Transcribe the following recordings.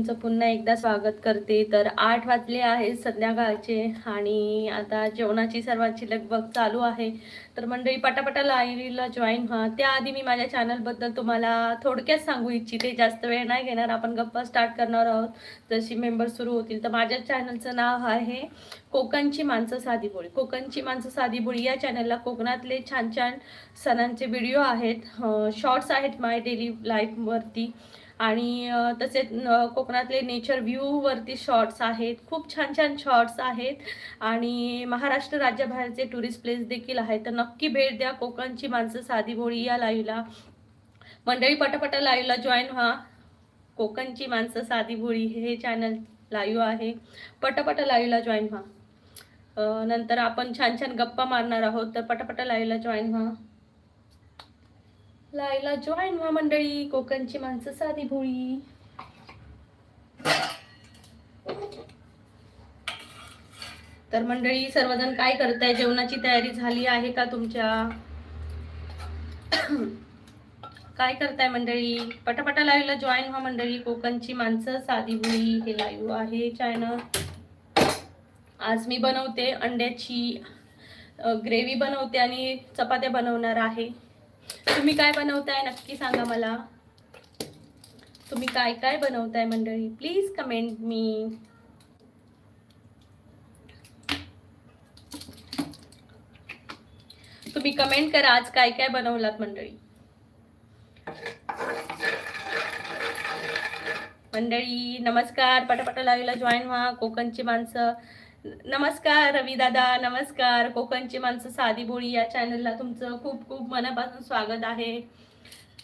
तुमचं पुन्हा एकदा स्वागत करते. तर 8 वाजले आहेत संध्याकाळचे आणि आता जेवणाची सर्वांची लगबग चालू आहे. तर मंडळी पटापटा लाईव्हला जॉईन व्हा. त्याआधी मी माझ्या चॅनलबद्दल तुम्हाला थोडक्यात सांगू इच्छिते. जास्त वेळ नाही घेणार. आपण गप्पा स्टार्ट करणार आहोत. जशी मेंबर सुरू होतील. तर माझ्या चॅनलचं नाव आहे कोकणची माणसं साधी भोळी. कोकणची माणसं साधी भोळी या चॅनलला कोकणातले छान छान सणांचे व्हिडिओ आहेत, शॉर्ट्स आहेत माय डेली लाईफवरती आणि तसेच कोकणातले नेचर व्ह्यूवरती शॉर्ट्स आहेत. खूप छान छान शॉर्ट्स आहेत आणि महाराष्ट्र राज्याबाहेरचे टुरिस्ट प्लेस देखील आहेत. तर नक्की भेट द्या कोकणची माणसं साधी भोळी या लाईव्हला. मंडळी पटापटा लाईव्हला जॉईन व्हा. कोकणची माणसं साधी भोळी हे चॅनल लाईव्ह आहे. पटापटा लाईव्हला जॉईन व्हा. नंतर आपण छान छान गप्पा मारणार आहोत. तर पटापटा लाईव्हला जॉईन व्हा. लाईव्हला जॉईन व्हा मंडळी. कोकणची माणसं साधी भोळी. तर मंडळी सर्वजण काय करताय? जेवणाची तयारी झाली आहे का तुमच्या? काय करताय मंडळी? पटापटा लाईव्हला जॉईन व्हा मंडळी. कोकणची माणसं साधी भोळी हे लाईव्ह आहे चॅनल. आज मी बनवते अंड्याची ग्रेव्ही बनवते आणि चपात्या बनवणार आहे. तुम्ही काय बनवताय नक्की सांगा मला. तुम्ही काय काय बनवताय मंडळी? Please comment me. तुम्ही कमेंट करा आज काय काय बनवलात मंडळी. मंडळी नमस्कार. पटापटा लाईव्हला जॉईन व्हा. कोकणची माणसं. नमस्कार रवी दादा. नमस्कार. कोकणची माणसं साधी भोळी या चॅनलला तुमचं खूप खूप मनापासून स्वागत आहे.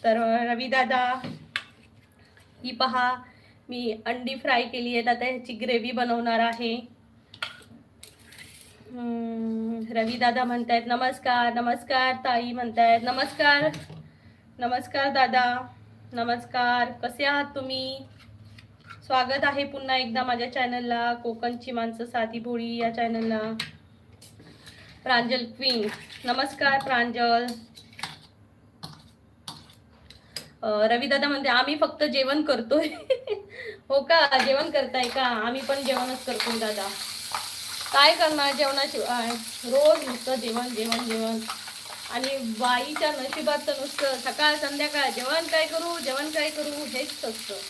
तर रवी दादा ही पहा मी अंडी फ्राय केली आहेत. आता ह्याची ग्रेव्ही बनवणार आहे. रवी दादा म्हणतायत नमस्कार. नमस्कार ताई म्हणतायत नमस्कार. नमस्कार दादा. नमस्कार. कसे आहात तुम्ही? स्वागत आहे पुन्हा एकदा माझ्या चॅनलला कोकणची माणसं साधी भोळी या चॅनलला. प्रांजल क्वीन नमस्कार प्रांजल. रवी दादा म्हणते आम्ही फक्त जेवण करतोय. हो का? जेवण करताय का? आम्ही पण जेवणच करतोय दादा. काय करणार जेवणाशिवाय? रोज नुसतं जेवण जेवण जेवण. आणि बाईच्या नशिबात तर नुसतं सकाळ संध्याकाळ जेवण काय करू जेवण काय करू हेच असतं.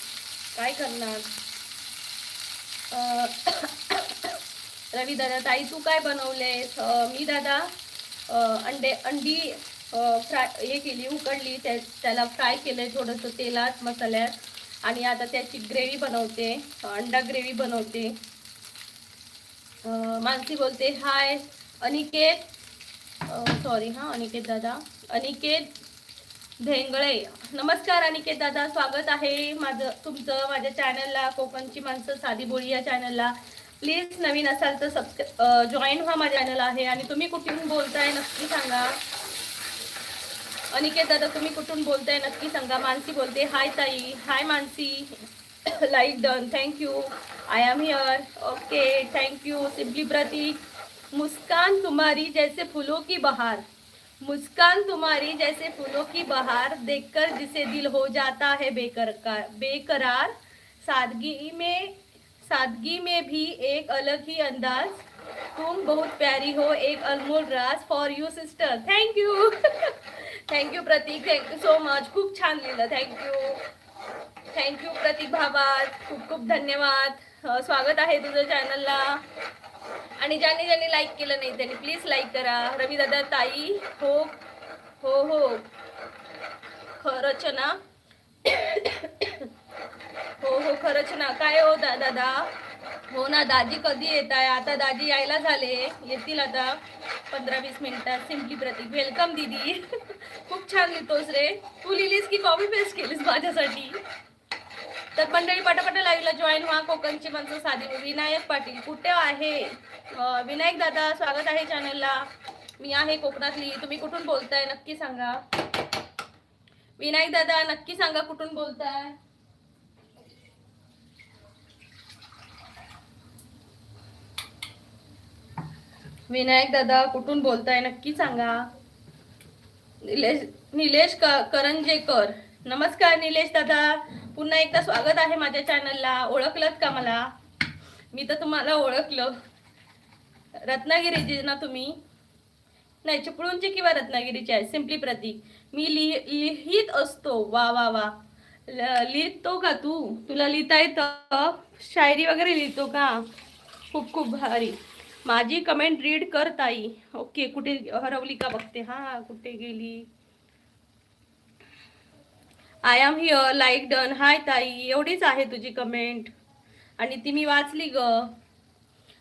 काय करणार? रवी दादा ताई तू काय बनवलेस? मी दादा अंडी फ्राय हे केली, उकडली, त्याला फ्राय केलंय थोडंसं तेलात मसाल्यात आणि आता त्याची ग्रेव्ही बनवते. अंडा ग्रेव्ही बनवते. मानसी बोलते हाय अनिकेत. सॉरी हां अनिकेत दादा. अनिकेत भेंगळे नमस्कार अनिकेत दादा. स्वागत आहे तुमचं माझ्या चॅनलला कोकणची माणसं साधी भोळी या चॅनलला. प्लीज नवीन असाल तर जॉईन व्हा. माझ्या चॅनल आहे. आणि तुम्ही कुठून बोलताय नक्की सांगा. अनिकेत दादा तुम्ही कुठून बोलताय नक्की सांगा. मानसी बोलते हाय ताई. Hi Mansi. Like done. Thank you. I am here. Okay thank you. Simply Prateek मुस्कान तुम्हारी जैसे फूलों की बहार. मुस्कान तुम्हारी जैसे फूलों की बहार देखकर जिसे दिल हो जाता है बेकरार. सादगी में भी एक अलग ही अंदाज. तुम बहुत प्यारी हो एक अनमोल राज. For you sister. Thank you. Thank you Prateek. Thank you so much. खूप छान लिहिलं. थँक्यू. थँक्यू प्रतीक भावा. खूप खूप धन्यवाद. स्वागत आहे तुझं चॅनलला. आणि ज्यांनी लाईक केलं नाही त्यांनी प्लीज लाईक करा. रवी दादा ताई हो हो हो खरंच ना. हो हो खरंच ना. काय हो दादा? हो ना. दाजी कधी येत आहे? आता दाजी यायला झाले. येतील आता 15-20 मिनिटात. सिम्पली प्रतीक वेलकम दीदी. खूप छान लिहितोस रे. तू लिहिलीस की कॉपी पेस्ट केलीस माझ्यासाठी? तर मंडळी पटापटा लाईव्हला जॉईन व्हा. कोकणची माणसं साधी. विनायक पाटील कुठे आहे? विनायक दादा स्वागत आहे चॅनलला. मी आहे कोकणातली. तुम्ही कुठून बोलताय नक्की सांगा. विनायक दादा नक्की सांगा कुठून बोलताय. विनायक दादा कुठून बोलताय नक्की सांगा. निलेश करंजेकर नमस्कार निलेश दादा. पुन्हा एकदा स्वागत आहे माझ्या चॅनलला. ओळखलत का मला? मी तर तुम्हाला ओळखलं. रत्नागिरीची ना तुम्ही? नाही, चिपळूणची किंवा रत्नागिरीची आहे. सिम्पली प्रतीक. मी लिहित असतो. वा वा वा. लिहितो का तू? तुला लिहिता येतं? शायरी वगैरे लिहितो का? खूप खूप भारी. माझी कमेंट रीड कर ताई. ओके, कुठे हरवली का बघते. हा, कुठे गेली? I am here, like done. Hi ताई, एवढीच आहे तुझी कमेंट आणि ती मी वाचली ग.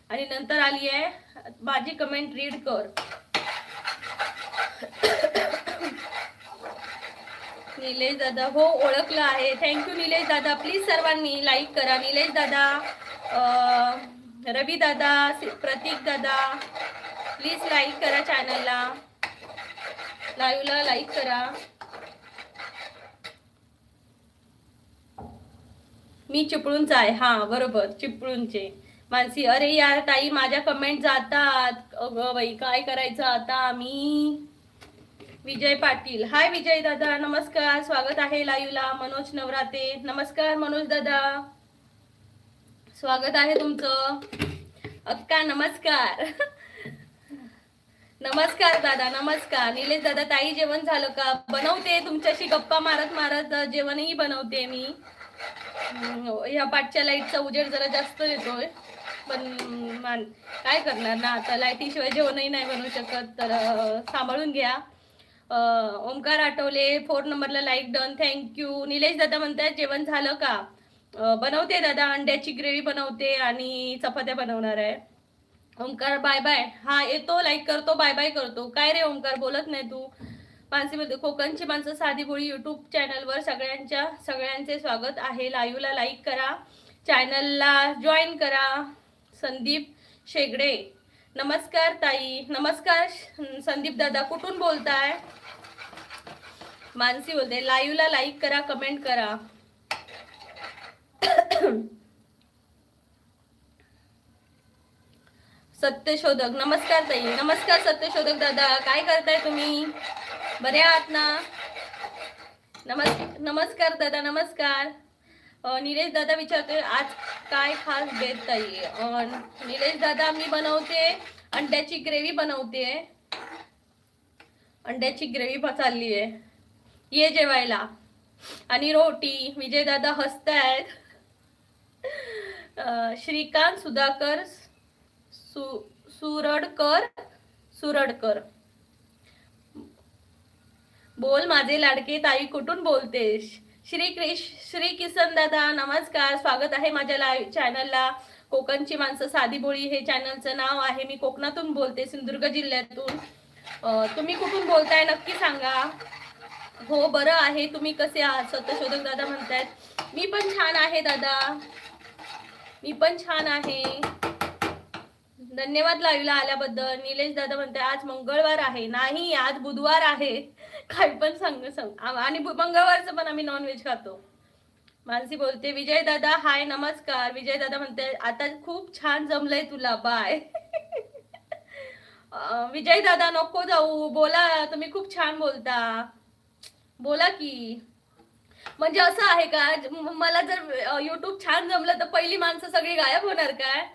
आणि नंतर आली आहे माझी कमेंट रीड कर. निलेश दादा, हो ओळखलं आहे. थँक्यू निलेश दादा. प्लीज सर्वांनी लाईक करा. निलेश दादा, रवी दादा, प्रतीक दादा, प्लीज लाईक करा चॅनलला. लाईव्हला लाईक करा. मी चिपळूणचा आहे. हा बरोबर, चिपळूणचे. मानसी, अरे यार ताई माझ्या कमेंट जातात. अगं बाई काय करायचं आता मी. विजय पाटील, हाय विजय दादा, नमस्कार. स्वागत आहे लाईव्हला. मनोज नवराते, नमस्कार मनोज दादा, स्वागत आहे तुमचं. अक्का नमस्कार. नमस्कार दादा, नमस्कार. निलेश दादा, ताई जेवण झालं का? बनवते, तुमच्याशी गप्पा मारत मारत जेवणही बनवते मी. ह्या पाठच्या लाईटचा उजेड जरा जास्त येतोय, पण काय करणार ना, आता लाईटीशिवाय जेवणही नाही बनवू शकत, तर सांभाळून घ्या. ओमकार आठवले 4 नंबरला लाईक डन, थँक्यू. निलेश दादा म्हणतात जेवण झालं का? बनवते दादा, अंड्याची ग्रेव्ही बनवते आणि चपात्या बनवणार आहे. Omkar bye bye. हा येतो, लाईक करतो, बाय बाय करतो. काय रे ओमकार, बोलत नाही तू? मानसीमध्ये कोकणची माणसं साधी बोळी यूट्यूब चॅनलवर सगळ्यांचे स्वागत आहे. लाईव्हला लाईक करा, चॅनलला जॉईन करा. संदीप शेगडे, नमस्कार ताई. नमस्कार संदीप दादा, कुठून बोलताय? मानसी बोलते लाईव्हला लाईक करा, कमेंट करा. सत्यशोधक, नमस्कार ताई. नमस्कार सत्यशोधक दादा, काय करताय तुम्ही? बरे आहात ना? नमस्कार दादा, नमस्कार. निलेश दादा विचारतोय आज काय खास बेत ताई? निलेश दादा, मी बनवते अंड्याची ग्रेव्ही बनवते. अंड्याची ग्रेव्ही चालली आहे, ये जेवायला. आणि रोटी. विजय दादा हसतायत. श्रीकांत सुधाकर सुरडकर, बोल माझे लाडके ताई, कुठून बोलतेस? श्री किसन दादा, नमस्कार. स्वागत आहे माझ्या लाईव्ह चॅनलला. कोकणची माणसं साधी बोळी हे चॅनलचं नाव आहे. मी कोकणातून बोलते, सिंधुदुर्ग जिल्ह्यातून. तुम्ही कुठून बोलताय नक्की सांगा. हो बरं आहे, तुम्ही कसे आहात? सत्यशोधक दादा म्हणतायत मी पण छान आहे दादा, मी पण छान आहे. धन्यवाद लाईव्हला आल्याबद्दल. निलेश दादा म्हणते आज मंगळवार आहे. नाही, आज बुधवार आहे. काही पण सांग. आणि मंगळवारचं पण आम्ही नॉनव्हेज खातो. मानसी बोलते विजय दादा हाय, नमस्कार. विजय दादा म्हणते आता खूप छान जमलंय तुला, बाय. विजय दादा नको जाऊ, बोला, तुम्ही खूप छान बोलता, बोला की. म्हणजे असं आहे का, मला जर युट्यूब छान जमलं तर पहिली माणसं सगळी गायब होणार काय?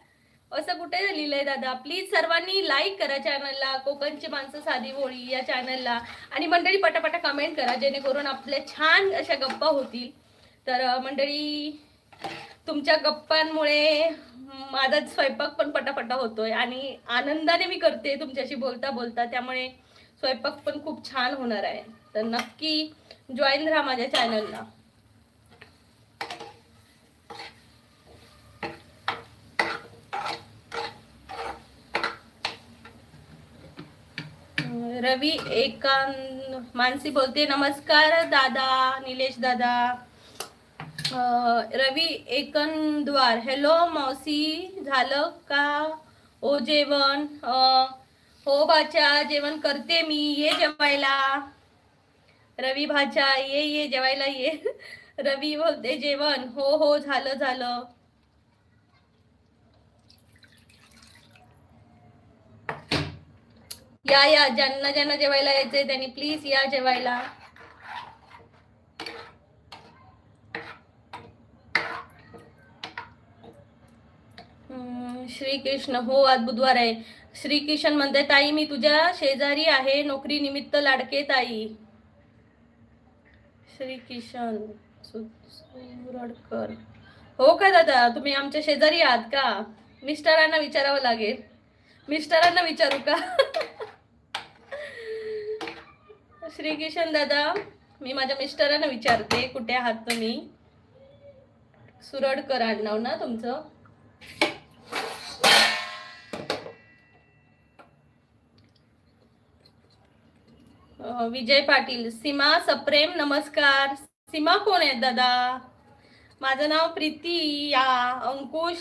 असं कुठे लिहिलंय दादा? प्लीज सर्वांनी लाईक करा चॅनलला, कोकणची माणसं साधी बोळी या चॅनलला. आणि मंडळी पटापटा कमेंट करा, जेणेकरून आपल्या छान अशा गप्पा होतील. तर मंडळी, तुमच्या गप्पांमुळे माझा स्वयंपाक पण पटापटा होतोय आणि आनंदाने मी करते तुमच्याशी बोलता बोलता, त्यामुळे स्वयंपाक पण खूप छान होणार आहे. तर नक्की जॉईन राहा माझ्या चॅनलला. रवी एकांत, मानसी बोलते नमस्कार दादा, निलेश दादा. रवी एकंद्वार, हॅलो मौसी, झालं का ओ जेवण? हो भाच्या, जेवण करते मी, ये जेवायला. रवी भाच्या, ये जेवायला ये. रवी बोलते जेवण, हो झालं. या ज्यांना जेवायला यायचंय त्यांनी प्लीज या जेवायला. श्रीकृष्ण, हो आज बुधवार आहे. श्रीकिशन म्हणते ताई मी तुझ्या शेजारी आहे, नोकरी निमित्त लाडके ताई. श्रीकिशन सुरडकर, हो का दादा, तुम्ही आमच्या शेजारी आहात का? मिस्टरांना विचारावं लागेल. मिस्टरांना विचारू का? श्रीकिशन दादा, मी माझ्या मिस्टरांना विचारते कुठे आहात तुम्ही. सुरडकर आडनाव ना तुमचं. विजय पाटील, सीमा सप्रेम नमस्कार. सीमा कोण आहेत दादा? माझं नाव प्रीती या. अंकुश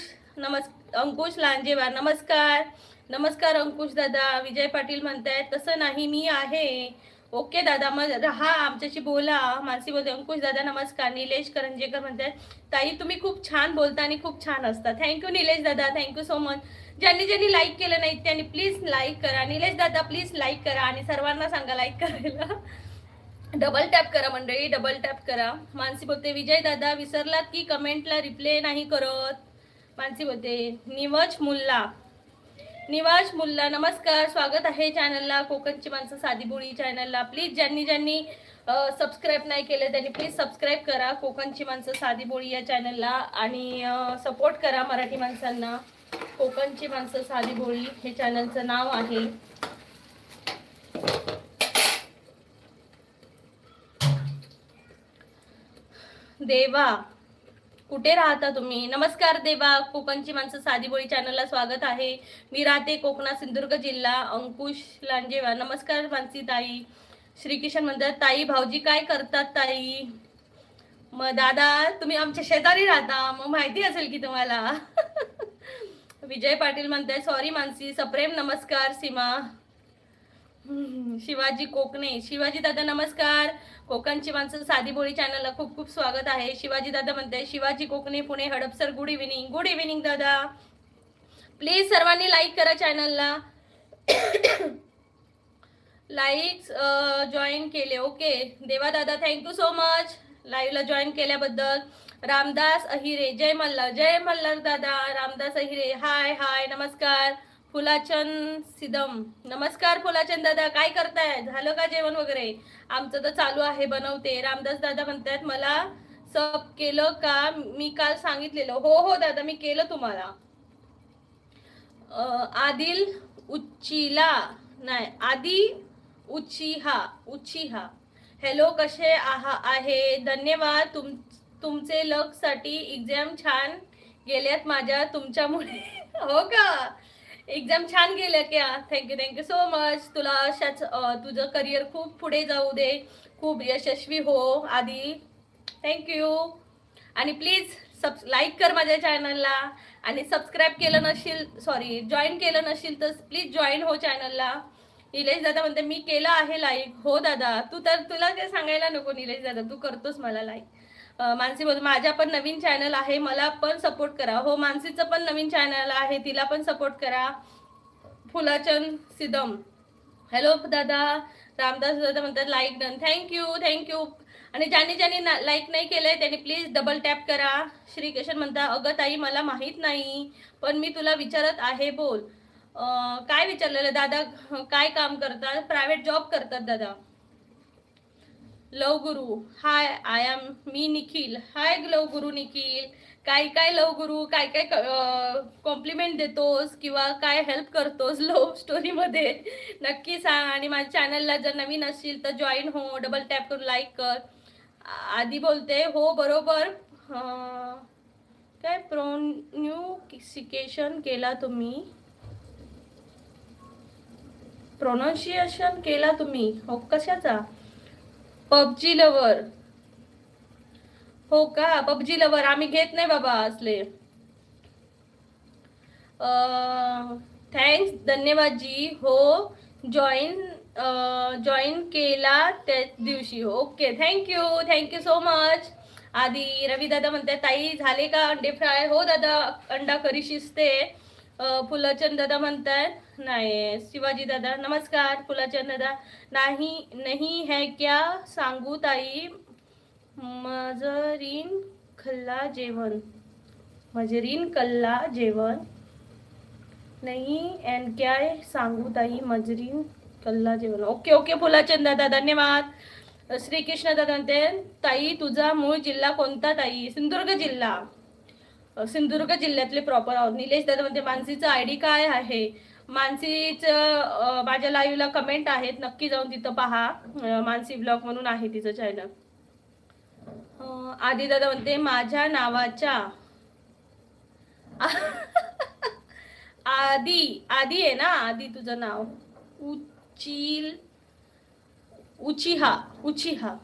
अंकुश लांजेवार नमस्कार. नमस्कार अंकुश दादा. विजय पाटील म्हणतायत तसं नाही मी आहे. ओके दादा, मग राहा आमच्याशी बोला. मानसी बोलते अंकुश दादा नमस्कार. निलेश करंजेकर म्हणतात ताई तुम्ही खूप छान बोलता आणि खूप छान असता. थँक्यू निलेश दादा, थँक्यू सो मच. ज्यांनी ज्यांनी लाईक केलं नाही त्यांनी प्लीज लाईक करा. निलेश दादा प्लीज लाईक करा आणि सर्वांना सांगा लाईक करायला. डबल टॅप करा मंडळी, डबल टॅप करा. मानसी बोलते विजय दादा विसरलात की कमेंटला रिप्लाय नाही करत. मानसी बोलते निवाज मुल्ला नमस्कार. स्वागत आहे चॅनलला, कोकणची माणसं साधी बोळी चॅनलला. प्लीज ज्यांनी ज्यांनी सबस्क्राईब नाही केलं त्यांनी प्लीज सबस्क्राईब करा कोकणची माणसं साधी बोळी या चॅनलला आणि सपोर्ट करा मराठी माणसांना. कोकणची माणसं साधी बोळी हे चॅनलचं नाव आहे. देवा कुठे राहता तुम्ही? नमस्कार देवा, कोकणची माणसं साधी बोळी चॅनलला स्वागत आहे. मी राहते कोकणात, सिंधुदुर्ग जिल्हा. अंकुश लांजेवार नमस्कार मानसी ताई. श्रीकिशन म्हणतात ताई भाऊजी काय करतात ताई? मग दादा तुम्ही आमच्या शेजारी राहता, मग माहिती असेल की तुम्हाला. विजय पाटील म्हणताय सॉरी मानसी. सप्रेम नमस्कार. सीमा शिवाजी कोकणे, शिवाजी दादा नमस्कार. कोकणची माणसं साधी बोळी चॅनलला खूप खूप स्वागत आहे. शिवाजी दादा म्हणताय शिवाजी कोकणे Pune Hadapsar. Good evening. Good evening दादा. प्लीज सर्वांनी लाईक करा चॅनलला. लाईक्स जॉईन केले. ओके देवा दादा थँक्यू सो मच लाईव्हला जॉईन केल्याबद्दल. रामदास अहिरे, जय मल्हार. जय मल्हार दादा. रामदास अहिरे हाय हाय नमस्कार. फुलाचंद सिदम नमस्कार. फुलाचंद दादा काय करताय? झालं का जेवण वगैरे? आमचं तर चालू आहे, बनवते. रामदास दादा म्हणतात मला सब केलं का? मी काल सांगितलेलं. हो हो दादा मी केलं तुम्हाला. आदिल उच्चिला नाही आदी उच्चिहा हॅलो कसे आहे? धन्यवाद. तुमचे लक साठी एक्झाम छान गेल्यात माझ्या तुमच्यामुळे. हो का? एक्झाम छान गेल्या क्या? Thank you so much. तुला अशाच तुझं करिअर खूप पुढे जाऊ दे, खूप यशस्वी हो आधी. थँक्यू. आणि प्लीज लाईक कर माझ्या चॅनलला आणि सबस्क्राईब केलं नसेल जॉईन केलं नसेल तर प्लीज जॉईन हो चॅनलला. निलेश दादा म्हणते मी केलं आहे लाईक. हो दादा तुला काय सांगायला नको निलेश दादा, तू करतोस मला लाईक. मानसी बोलतो माझ्या पण नवीन चॅनल आहे, मला पण सपोर्ट करा. हो मानसीचं पण नवीन चॅनल आहे, तिला पण सपोर्ट करा. फुलाचंद सिदम हॅलो दादा. रामदास दादा म्हणतात लाईक डन. थँक्यू. आणि ज्यांनी लाईक नाही केलंय त्यांनी प्लीज डबल टॅप करा. श्रीकृष्ण म्हणता अगं ताई मला माहीत नाही पण मी तुला विचारत आहे बोल. काय विचारलेलं दादा? काय काम करतात? प्रायव्हेट जॉब करतात दादा. लव गुरु हाय आय एम मी निखिल. हाय लव गुरु निखिल. काय लव गुरु काय कॉम्प्लिमेंट देतोस किंवा काय हेल्प करतोस लव्ह स्टोरी मध्ये नक्की सांग. आणि माझ्या चॅनलला जर नवीन असशील तर जॉईन हो, डबल टॅप करून लाईक कर. आधी बोलते हो बरोबर. काय प्रोन्युसिकेशन केला तुम्ही? प्रोनाऊन्सिएशन केला तुम्ही हो कशाचा? PUBG lover. हो का? पबजी लवर आम्ही घेत नाही बाबा असले. थँक्स धन्यवाद जी. हो जॉईन केला त्याच दिवशी. Okay thank you so much. आधी रवी दादा म्हणतात ताई झाले का अंडे फ्राय? हो दादा अंडा करी शिजते. फुलाचंद दादा म्हणतात नाही. शिवाजी दादा नमस्कार. फुलाचंद दादा नाही है क्या सांगू ताई? मजरीन खल्ला जेवण. नाही एन काय सांगू ताई मजरी कल्ला जेवण. ओके ओके फुलाचंद दादा धन्यवाद. श्रीकृष्ण दादा म्हणते ताई तुझा मूळ जिल्हा कोणता ताई? सिंधुदुर्ग जिल्हा. सिंधुदुर्ग जिल्ह्यातले प्रॉपर आहोत. निलेश दादा म्हणते मानसीचं आयडी काय आहे? मानसीचं माझ्या लाईव्हला कमेंट आहेत, नक्की जाऊन तिथं पहा. मानसी ब्लॉग म्हणून आहे तिचं चॅनल. आदी दादा म्हणते माझ्या नावाच्या आदी आदी आहे ना, आदी तुझं नाव उचिहा उचिहा.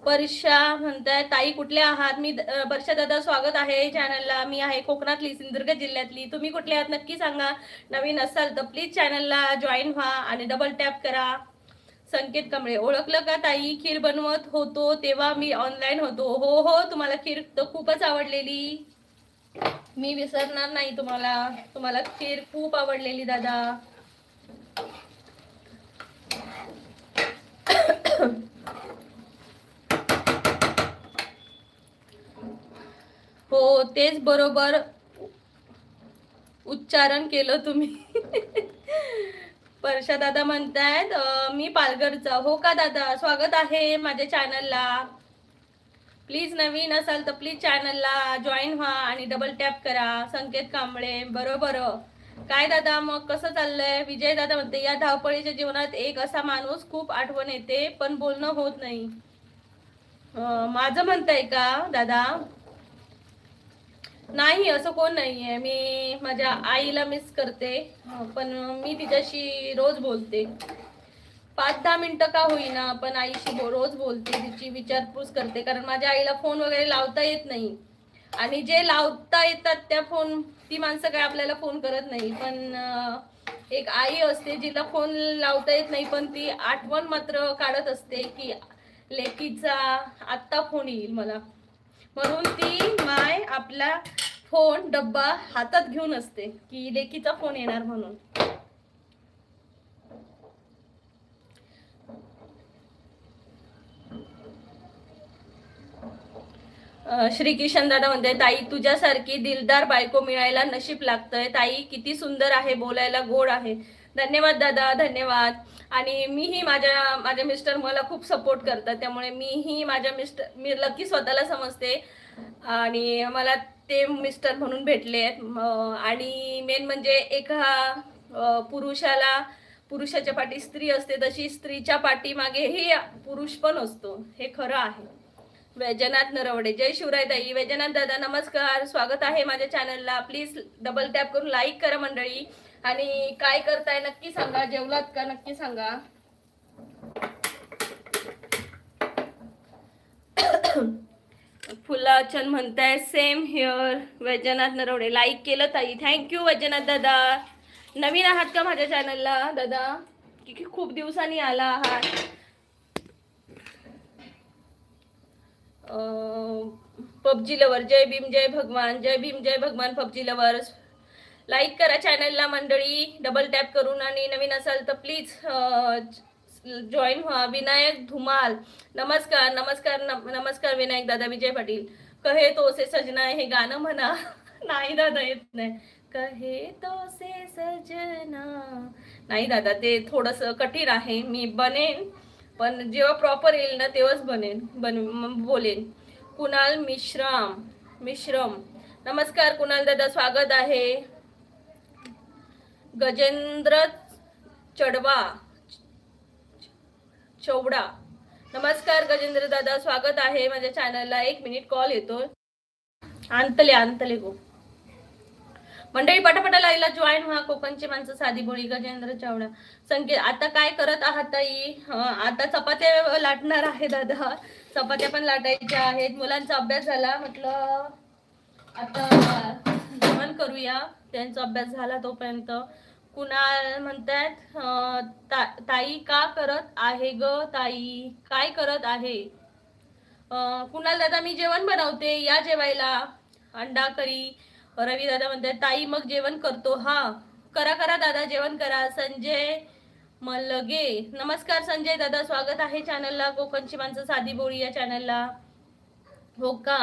परशा म्हणताय ताई कुठले आहात? मी परशा दादा स्वागत आहे चॅनलला. मी आहे कोकणातली, सिंधुदुर्ग जिल्ह्यातली. तुम्ही कुठले आहात नक्की सांगा. नवीन असाल तर प्लीज चॅनलला जॉईन व्हा आणि डबल टॅप करा. संकेत कांबळे ओळखलं का ताई? खीर बनवत होतो तेव्हा मी ऑनलाईन होतो. हो हो, तुम्हाला खीर तर खूपच आवडलेली, मी विसरणार नाही तुम्हाला. तुम्हाला खीर खूप आवडलेली दादा. हो तेच बरोबर उच्चारण केलं तुम्ही. परशा दादा म्हणतायत मी पालघरचा. हो का दादा, स्वागत आहे माझ्या चॅनलला. प्लीज नवीन असाल तर प्लीज चॅनलला जॉईन व्हा आणि डबल टॅप करा. संकेत कांबळे बरोबर. काय दादा मग कसं चाललंय? विजय दादा म्हणते या धावपळीच्या जीवनात एक असा माणूस खूप आठवण येते पण बोलणं होत नाही. माझं म्हणताय का दादा? नाही असं कोण नाहीये. मी माझ्या आईला मिस करते, पण मी तिच्याशी रोज बोलते. 5-10 मिनिटं का होईना पण आईशी रोज बोलते, तिची विचारपूस करते. कारण माझ्या आईला फोन वगैरे लावता येत नाही, आणि जे लावता येतात त्या फोन ती माणसं काय आपल्याला फोन करत नाही. पण एक आई असते जिला फोन लावता येत नाही, पण ती आठवण मात्र काढत असते की लेकीचा आत्ता फोन येईल मला. म्हणून ती माय आपला फोन डब्बा हातात घेऊन असते की लेकीचा फोन येणार म्हणून. श्रीकिशन दादा म्हणते ताई तुझ्यासारखी दिलदार बायको मिळायला नशीब लागतंय. ताई किती सुंदर आहे, बोलायला गोड आहे. धन्यवाद दादा, धन्यवाद. आणि मीही माझ्या मिस्टर मला खूप सपोर्ट करतात, त्यामुळे मीही मी लकी स्वतःला समजते आणि मला ते मिस्टर म्हणून भेटले. आणि मेन म्हणजे एका पुरुषाच्या पाठी स्त्री असते, तशी स्त्रीच्या पाठीमागेही पुरुष पण असतो, हे खरं आहे. वैजनाथ नरवडे जय शिवराय ताई. वैजनाथ दादा नमस्कार, स्वागत आहे माझ्या चॅनलला. प्लीज डबल टॅप करून लाईक करा मंडळी. आणि काय करताय नक्की सांगा, जेवलात का नक्की सांगा. फुलाचंद म्हणताय same here. Vaijnath Narwade like केलं ताई, थँक्यू वैजनाथ दादा. नवीन आहात का माझ्या चॅनलला दादा, की खूप दिवसांनी आला आहात? पबजी लवर जय भीम जय भगवान, जय भीम जय भगवान. पबजी लवर्स लाईक करा चॅनलला मंडळी डबल टॅप करून. आणि नवीन असाल तर प्लीज जॉईन व्हा. विनायक धुमाल नमस्कार नमस्कार नमस्कार विनायक दादा. विजय पाटील कहे तो से सजना हे गाणं म्हणा. नाही दादा येत नाही. कहे तो से सजना नाही दादा, ते थोडस कठीण आहे. मी बनेन पण जेव्हा प्रॉपर येईल ना तेव्हाच बोलेन. कुणाल मिश्रम नमस्कार कुणाल दादा, स्वागत आहे. गजेंद्र चौडा नमस्कार गजेंद्र दादा, स्वागत आहे माझ्या चॅनलला. 1 मिनिट कॉल येतो. अंतले गो मंडळी पटापटा लाईला जॉईन व्हा. कोकणची माणसं साधी बोळी. गजेंद्र चौडा संकेत आता काय करत आहात ताई? आता चपात्या लाटणार आहे दादा, चपात्या पण लाटायच्या आहेत. मुलांचा अभ्यास झाला, म्हटलं आता जेवण करूया. त्यांचा अभ्यास झाला तोपर्यंत. कुणाल म्हणतात ताई का करत आहे ग ताई, काय करत आहे? कुणाल दादा मी जेवण बनवते, या जेवायला. अंडा करी. रवी दादा म्हणतात ताई मग जेवण करतो. हा करा दादा, जेवण करा. संजय मलगे नमस्कार संजय दादा, स्वागत आहे चॅनलला. कोकणची माणसं साधी बोळी या चॅनलला. हो का?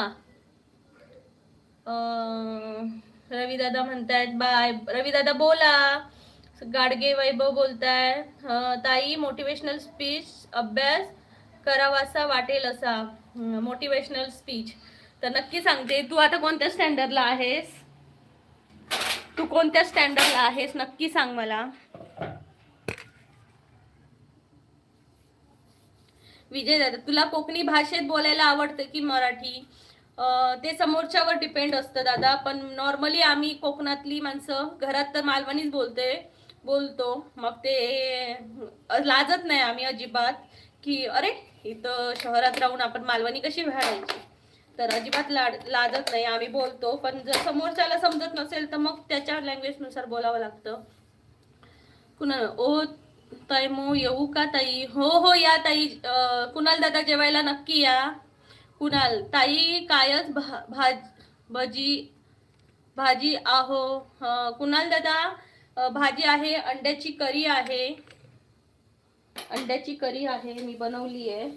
रवी दादा म्हणतायत बाय. रवी दादा बोला. गाडगे वैभव बोलताय ताई मोटिवेशनल स्पीच अभ्यास करावासा वाटेल असा. मोटिवेशनल स्पीच तर नक्की सांगते. तू आता कोणत्या स्टँडर्डला आहेस? तू कोणत्या स्टँडर्डला आहेस नक्की सांग मला. विजय दादा तुला कोकणी भाषेत बोलायला आवडतं की मराठी? ते समोरच्यावर डिपेंड असतं दादा. पण नॉर्मली आम्ही कोकणातली माणसं घरात तर मालवणीच बोलतो. मग ते लाजत नाही आम्ही अजिबात की अरे इथं शहरात राहून आपण मालवणी कशी घालायची. तर अजिबात लाजत नाही आम्ही बोलतो. पण जर समोरच्याला समजत नसेल तर मग त्याच्या लँग्वेजनुसार बोलावं लागतं. कुणाल ओ ताई मो येऊ का ताई? हो हो या ताई. कुणाल दादा जेवायला नक्की या. कुणाल ताई कायच भाजी भाजी आहो. कुणाल दादा भाजी आहे, अंड्याची करी आहे. अंड्याची करी आहे मी बनवली आहे.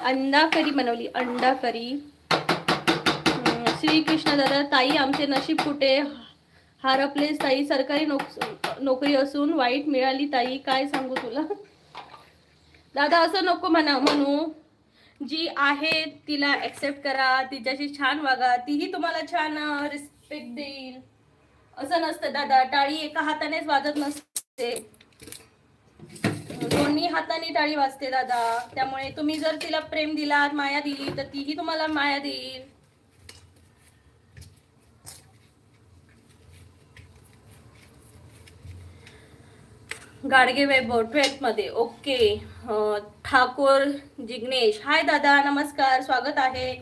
अंडा करी बनवली. अंडा करी. श्रीकृष्ण दादा ताई आमचे नशीब कुठे हरपले ताई. सरकारी नोकरी असून वाईट मिळाली ताई. काय सांगू तुला दादा. असं नको म्हणू. जी आहे तिला ऍक्सेप्ट करा. तिच्याशी छान वागा. तीही तुम्हाला छान रिस्पेक्ट देईल. असं नसतं दादा. टाळी एका हातानेच वाजत नसते. दोन्ही हाताने टाळी वाजते दादा. त्यामुळे तुम्ही जर तिला प्रेम दिलात, माया दिली तर तीही तुम्हाला माया देईल. गाडगे वैभव 12th मध्ये. ओके. ठाकूर जिग्नेश हाय दादा नमस्कार स्वागत आहे.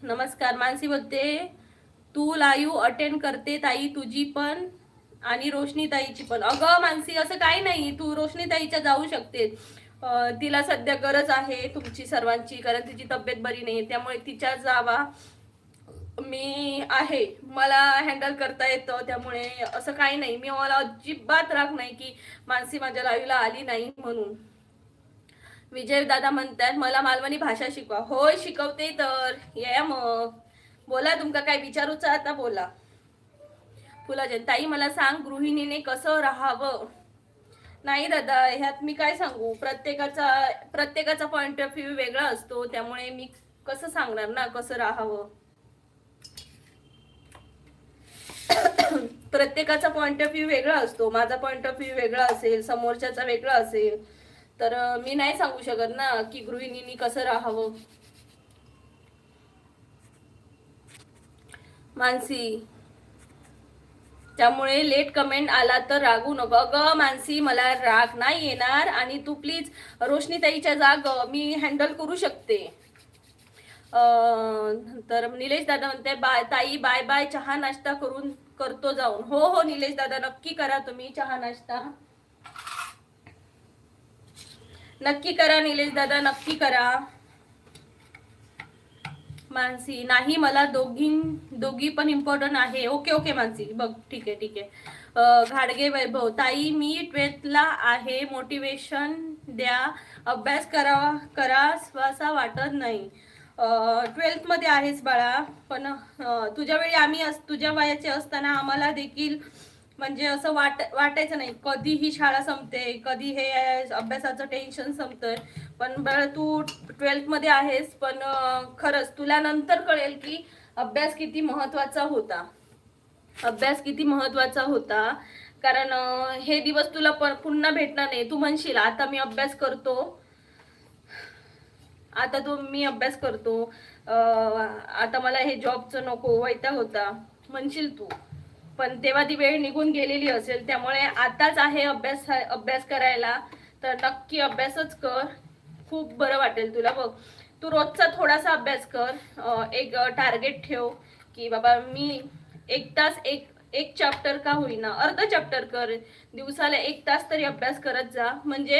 नमस्कार. मानसी बोलते तू लाईव्ह अटेंड करते ताई तुझी पण आणि रोशनी ताईची पण. अगं मानसी असं काही नाही. तू रोशनी ताईच्या जाऊ शकते. तिला सध्या गरज आहे तुमची सर्वांची कारण तिची तब्येत बरी नाही. त्यामुळे तिच्या जावा. मी आहे मला हँडल करता येतं. त्यामुळे असं काही नाही. मला अजिबात राग नाही की मानसी माझ्या लाईव्हला आली नाही म्हणून. विजय दादा म्हणतात मला मालवणी भाषा शिकवा. होय शिकवते तर या मग. बोला तुमका काय विचारूचं आता बोला. फुलाजन ताई मला सांग गृहिणीने कसं राहावं. नाही दादा ह्यात मी काय सांगू. प्रत्येकाचा पॉइंट ऑफ व्ह्यू वेगळा असतो. त्यामुळे मी कसं सांगणार ना कसं राहावं. प्रत्येकाचा पॉइंट ऑफ व्ह्यू वेगळा असतो. माझा पॉइंट ऑफ व्ह्यू वेगळा असेल, समोरच्याचा वेगळा असेल. तर मी नाही सांगू शकत ना की गृहिणींनी कसं राहावं. मानसी त्यामुळे लेट कमेंट आला तर रागू नको. अगं मानसी मला राग नाही येणार. आणि तू प्लीज रोशनीताईच्या जाग मी हँडल करू शकते. तर निलेश दादा म्हणते बाय ताई बाय बाय. चहा नाश्ता करतो जाऊन. हो हो निलेश दादा नक्की करा तुम्ही चहा नाश्ता. नक्की करा निलेश दादा नक्की करा. मानसी नाही मला दोघी पण इम्पॉर्टंट आहे. ओके ओके मानसी बघ ठीक आहे. घाडगे वैभव ताई मी 12th ला आहे. मोटिवेशन द्या. अभ्यास करावासा वाटत नाही. 12th मध्ये आहेस बाळा. पण तुझ्या वेळी आम्ही तुझ्या वयाचे असताना आम्हाला देखील म्हणजे असं वाटायचं नाही कधी ही शाळा संपते, कधी हे अभ्यासाचं टेन्शन संपतंय. पण बाळा तू 12th मध्ये आहेस. पण खरंच तुला नंतर कळेल की अभ्यास किती महत्वाचा होता. अभ्यास किती महत्वाचा होता. कारण हे दिवस तुला पुन्हा भेटणार नाही. तू म्हणशील आता मी अभ्यास करतो, मी अभ्यास करतो, आता मला हे जॉबचं नको वैताग होता म्हणशील तू. पण तेव्हा ती वेळ निघून गेलेली असेल. त्यामुळे आताच आहे अभ्यास करायला. तर नक्की अभ्यासच कर. खूप बरं वाटेल तुला. बघ तू रोजचा थोडासा अभ्यास कर. एक टार्गेट ठेव की बाबा मी 1 तास एक चॅप्टर का होईना अर्ध चॅप्टर कर. दिवसाला 1 तास तरी अभ्यास करत जा. म्हणजे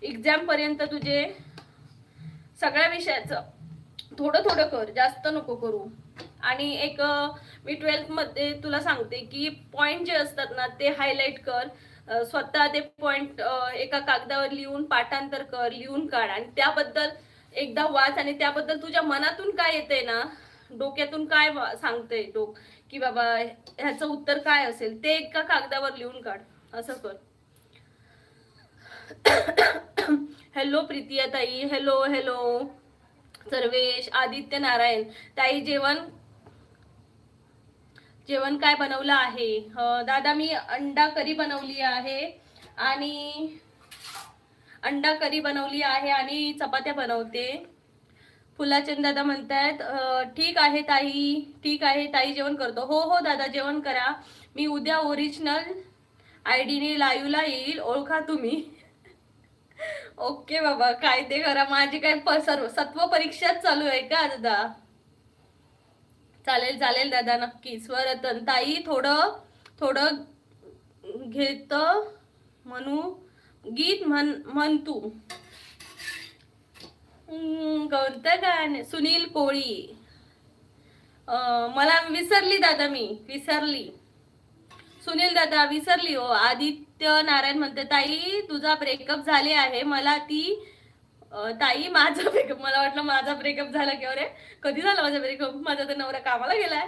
एक्झाम पर्यंत तुझे सगळ्या विषयाचं थोडं कर, जास्त नको करू. आणि एक मी 12th मध्ये तुला सांगते की पॉइंट जे असतात ना ते हायलाइट कर. स्वतः ते पॉइंट एका कागदावर लिहून पाठांतर कर, लिहून काढ आणि त्याबद्दल एकदा वाच आणि त्याबद्दल तुझ्या मनातून काय येतंय ना, डोक्यातून काय सांगतंय की बाबा ह्याचं उत्तर काय असेल ते एका कागदावर लिहून काढ. असं कर. हॅलो प्रीतिया ताई, हॅलो हॅलो सर्वेश, आदित्य नारायण ताई, जेवण काय बनवलं आहे? दादा मी अंडा करी बनवली आहे आणि चपात्या बनवते. फुलाचंद दादा म्हणतायत ठीक आहे ताई, ठीक आहे ताई, जेवण करतो. हो हो दादा जेवण करा. मी उद्या ओरिजिनल आयडीने लाईव्हला येईल, ओळखा तुम्ही. ओके बाबा, काय ते करा. माझी काय सत्व परीक्षाच चालू आहे का दादा? चालेल चालेल दादा, नक्की. स्वरतन ताई थोडं थोडं घेत म्हणू गीत म्हण तू. कोणतं गाणं? सुनील कोळी. मला विसरली दादा, मी विसरली. सुनील दादा विसरली हो. आदित्य नारायण म्हणते ताई तुझा ब्रेकअप झाले आहे. मला ती ताई माझा ब्रेकअप, मला वाटलं माझा ब्रेकअप झाला की अरे कधी झाला माझा ब्रेकअप, माझा तर नवरा कामाला गेलाय.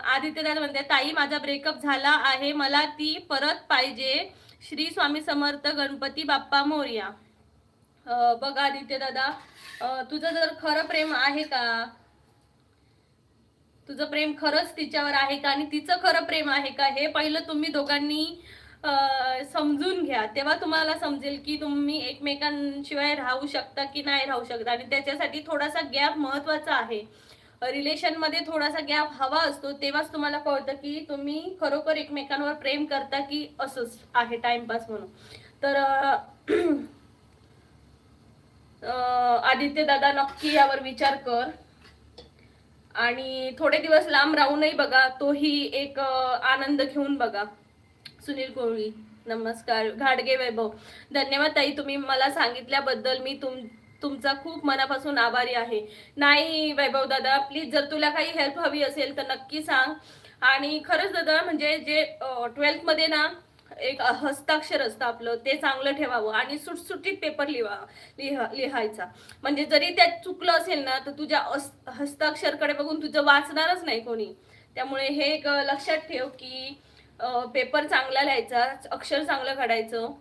आदित्य दादा म्हणते ताई माझा ब्रेकअप झाला आहे, मला ती परत पाहिजे. श्री स्वामी समर्थ गणपती बाप्पा मोरया. बघा आदित्य दादा, तुझं जर खरं प्रेम आहे का, तुझं प्रेम खरंच तिच्यावर आहे का आणि तिचं खरं प्रेम आहे का, हे पहिलं तुम्ही दोघांनी समजून घ्या. तेव्हा तुम्हाला समजेल की तुम्ही एकमेकांशिवाय राहू शकता की नाही राहू शकता. आणि त्याच्यासाठी थोडासा गॅप महत्वाचा आहे. रिलेशन मध्ये थोडासा गॅप हवा असतो, तेव्हाच तुम्हाला कळतं की तुम्ही खरोखर एकमेकांवर प्रेम करता की असंच आहे टाइमपास म्हणून. तर आदित्य दादा नक्की यावर विचार कर आणि थोडे दिवस लांब राहूनही बघा, तोही एक आनंद घेऊन बघा. सुनील कोळी नमस्कार. घाडगे वैभव धन्यवाद ताई, तुम्ही मला सांगितल्याबद्दल मी तुमचा खूप मनापासून आभारी आहे. नाही वैभव दादा, प्लीज जर तुला काही हेल्प हवी असेल तर नक्की सांग. आणि खरंच दादा, म्हणजे जे 12th मध्ये ना एक हस्ताक्षर असतं आपलं, ते चांगलं ठेवावं आणि सुटसुटीत पेपर लिहायचा. म्हणजे जरी त्यात चुकलं असेल ना तर तुझ्या हस्ताक्षरकडे बघून तुझं वाचणारच नाही कोणी. त्यामुळे हे एक लक्षात ठेव की पेपर चांगला लिहायचा, अक्षर चांगलं काढायचं,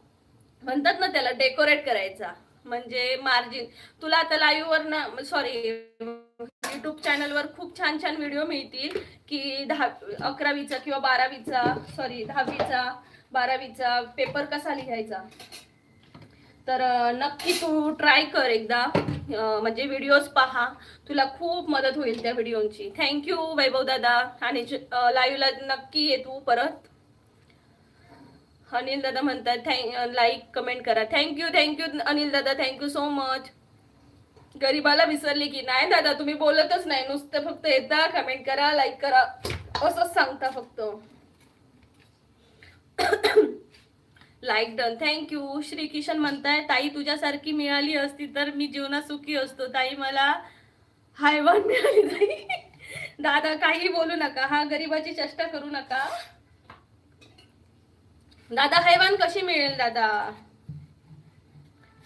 म्हणतात ना त्याला डेकोरेट करायचा. म्हणजे मार्जिन तुला आता लाईव्ह वर ना, सॉरी युट्यूब चॅनलवर खूप छान छान व्हिडिओ मिळतील की 11वीचा किंवा 12वीचा, सॉरी 10वीचा 12वीचा पेपर कसा लिहायचा. तर नक्की तू ट्राय कर एकदा, म्हणजे व्हिडिओज पहा, तुला खूप मदत होईल त्या व्हिडिओची. थँक्यू वैभव दादा, आणि लाईव्हला नक्की ये तू परत. अनिल दादा म्हणतात लाईक कमेंट करा. थँक्यू थँक्यू अनिल दादा, थँक्यू सो मच. गरीबाला विसरली की नाही दादा, तुम्ही बोलतच नाही, नुसतं फक्त येता कमेंट करा, लाईक करा असंच सांगता फक्त. Like done, thank you. Shri Kishan म्हणताय ताई तुझ्यासारखी मिळाली असती तर मी जीवनात सुखी असतो. ताई मला हायवान मिळाली ताई. दादा काही बोलू नका, हा गरीबाची चेष्टा करू नका दादा. हैवान कशी मिळेल दादा,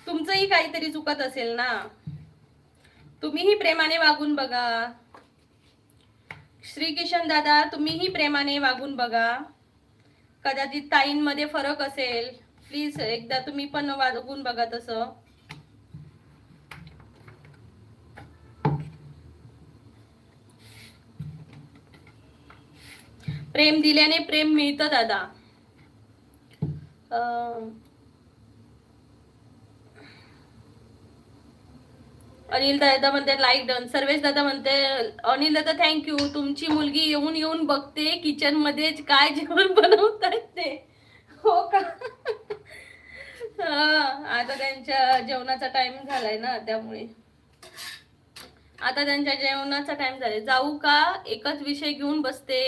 तुमचंही काहीतरी चुकत असेल ना. तुम्हीही प्रेमाने वागून बघा. श्री किशन दादा तुम्हीही प्रेमाने वागून बघा. कदाचित ताईंमध्ये फरक असेल, प्लीज एकदा तुम्ही पण वागून बघा तसं. प्रेम दिल्याने प्रेम मिळतं दादा. अनिल दादा म्हणते लाईक डन. सर्वेश दादा म्हणते अनिल दादा थँक्यू. तुमची मुलगी येऊन येऊन बघते किचन मध्ये काय जेवण बनवतात ते. हो का? आता त्यांच्या जेवणाचा टाइम झालाय ना, त्यामुळे आता त्यांच्या जेवणाचा टाइम झालाय. जाऊ का? एकच विषय घेऊन बसते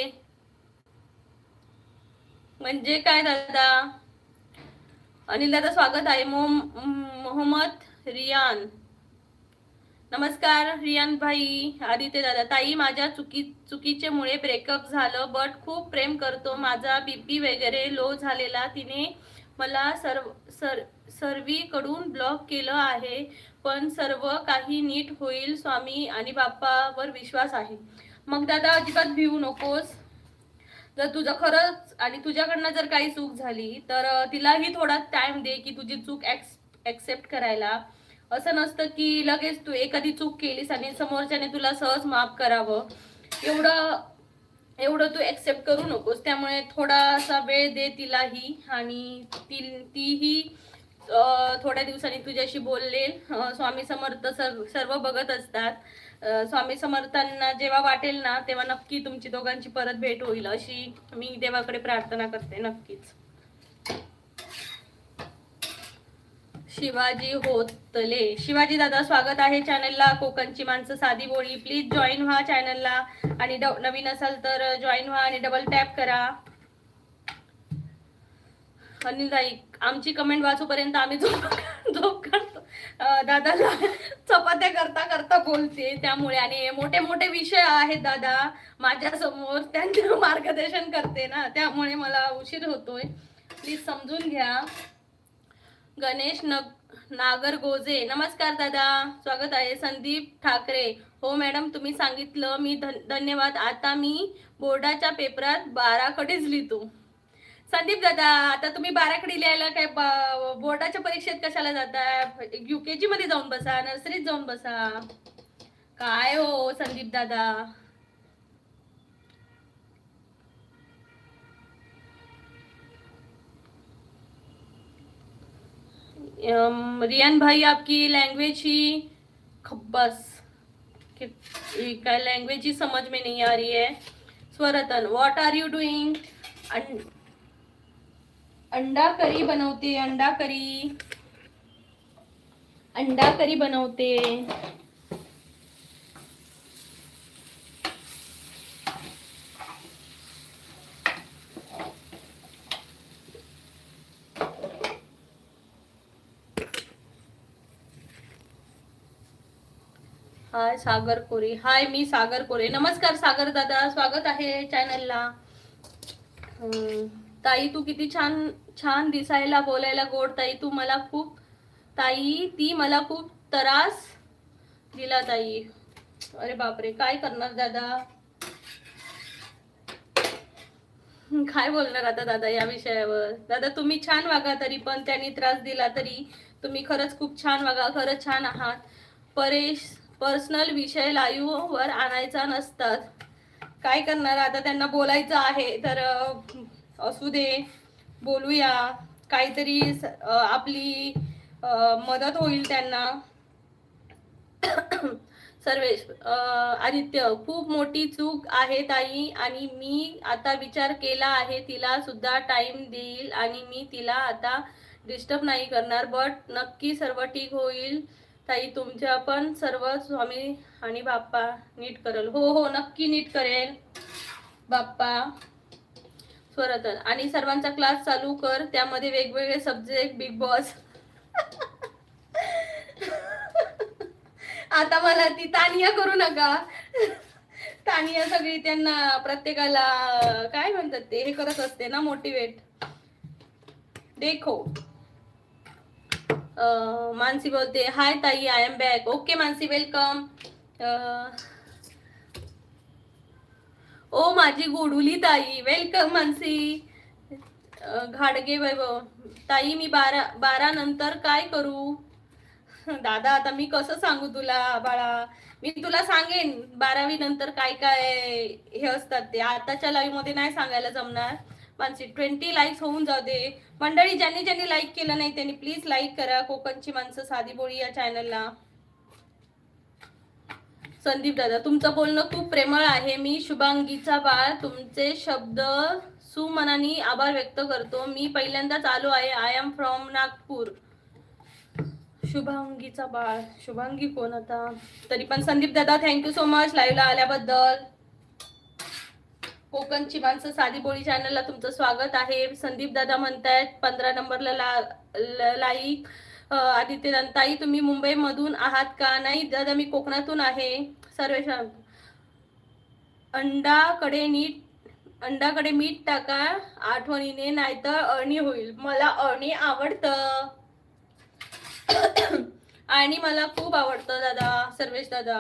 म्हणजे काय दादा? अनिल दादा स्वागत आहे. मोहम्मद रियान नमस्कार रियान भाई, आदित्य दादा. ताई, माझ्या चुकीचे मुळे ब्रेकअप झालं, बट खूप प्रेम करतो. माझा बीपी वगैरे लो झालेला. तिने मला सर्वीकडून ब्लॉक केलं आहे, पण सर्व काही नीट होईल. स्वामी आणि बाप्पावर विश्वास आहे. मग दादा, अजिबात भिवू नकोस. जर तुझं खरंच आणि तुझ्याकडनं जर काही चूक झाली तर तिलाही थोडा टाइम दे की तुझी चूक ऍक्सेप्ट करायला. असं नसतं की लगेच तू एखादी चूक केलीस आणि समोरच्याने तुला सहज माफ करावं. एवढं एवढं तू ऍक्सेप्ट करू नकोस. त्यामुळे थोडासा वेळ दे तिलाही, आणि तीही थोड्या दिवसांनी तुझ्याशी बोललेल. स्वामी समर्थ सर्व बघत असतात. स्वामी समर्थांना जेव्हा वाटेल ना तेव्हा नक्की तुमची दोघांची परत भेट होईल, अशी मी देवाकडे प्रार्थना करते. नक्कीच. शिवाजी होतले, शिवाजी दादा स्वागत आहे चॅनलला. कोकणची माणसं साधी बोळी, प्लीज जॉईन व्हा चॅनलला, आणि नवीन असाल तर जॉईन व्हा आणि डबल टॅप करा. अनिल ताई, आमची कमेंट वाचूपर्यंत आम्ही झोप काढतो. दादाला चपात्या करता करता बोलते त्यामुळे, आणि मोठे मोठे विषय आहेत दादा माझ्या समोर, त्यांना मार्गदर्शन करते ना, त्यामुळे मला उशीर होतोय. प्लीज समजून घ्या. गणेश नागरगोजे, नमस्कार दादा, स्वागत आहे. संदीप ठाकरे, हो मॅडम, तुम्ही सांगितलं मी धन्यवाद. आता मी बोर्डाच्या पेपरात 12 कडेच लिहितो. संदीप दादा, आता तुम्ही 12 कडे लिहायला काय बोर्डाच्या परीक्षेत कशाला जाता? युकेजी मध्ये जाऊन बसा, नर्सरीत जाऊन बसा. काय हो संदीप दादा. रियान भाई, आपकी लैंग्वेज ही खब्बस, क्या लैंग्वेज ही समझ में नहीं आ रही है. स्वरतन, व्हाट आर यू डूइंग? अंडा करी बनवते. अंडा करी बनवते. हाय सागर कोरे, हाय, मी सागर कोरे. नमस्कार सागर दादा, स्वागत आहे चॅनलला. ताई, तू किती छान छान दिसायला, बोलायला गोड. ताई, ती मला खूप त्रास दिला ताई. अरे बापरे, काय करणार दादा, काय बोलणार आता दादा या विषयावर. दादा, तुम्ही छान वागा, तरी पण त्यांनी त्रास दिला तरी तुम्ही खरंच खूप छान वागा, खरंच छान आहात. पर्सनल विषय लाईव्ह वर आणायचा नसतात. काय करणार आता, त्यांना बोलायचं आहे तर असू दे, बोलूया. काहीतरी आपली मदत होईल त्यांना. सर्वेश, आदित्य, खूप मोठी चूक आहे ताई, आणि मी आता विचार केला आहे तिला सुद्धा टाइम देईल, आणि मी तिला आता डिस्टर्ब नाही करणार. बट नक्की सर्व ठीक होईल ताई. तुमच्या पण सर्व स्वामी आणि बाप्पा नीट करेल. हो हो, नक्की नीट करेल बाप्पा. स्वरतन, आणि सर्वांचा क्लास चालू कर, त्यामध्ये वेगवेगळे सब्जेक्ट. Big boss. आता मला ती तानिया करू नका. तानिया सगळी त्यांना प्रत्येकाला काय म्हणतात ते हे करत असते ना, मोटिवेट. देखो, मानसी बोलते, हाय ताई, I am back. Okay Mansi, welcome. ओ माझी गोडुली ताई, वेलकम मानसी. घाडगे वैभव, ताई, मी 12 नंतर काय करू? दादा, आता मी कसं सांगू तुला बाळा. मी तुला सांगेन 12वी नंतर काय काय हे असतात ते, आताच्या लाईव्ह मध्ये नाही सांगायला जमणार. मानसी, 20 लाईक्स होऊन जाऊ दे. मंडळी, ज्यांनी लाईक केलं नाही त्यांनी प्लीज लाईक करा कोकणची माणसं साधी बोळी या चॅनलला. संदीप दादा, तुमचं बोलणं खूप प्रेमळ आहे. मी शुभांगीचा बाळ, तुमचे शब्द सुमनानी आभार व्यक्त करतो. मी पहिल्यांदाच आलो आहे. I am from Nagpur. शुभांगीचा बाळ, शुभांगी कोण आता? तरी पण संदीप दादा, थँक्यू सो मच लाईव्हला आल्याबद्दल. कोकणची माणसं साधी बोळी चॅनलला तुमचं स्वागत आहे. संदीप दादा म्हणतायत 15 नंबरला लाईक. आदित्य दादा, ताई तुम्ही मुंबईमधून आहात का? नाही दादा, मी कोकणातून आहे. सर्वेश अंडाकडे मीठ टाका आठवणीने, नाहीतर अळणी होईल. मला अळणी आवडतं आणि मला खूप आवडतं दादा, सर्वेश दादा.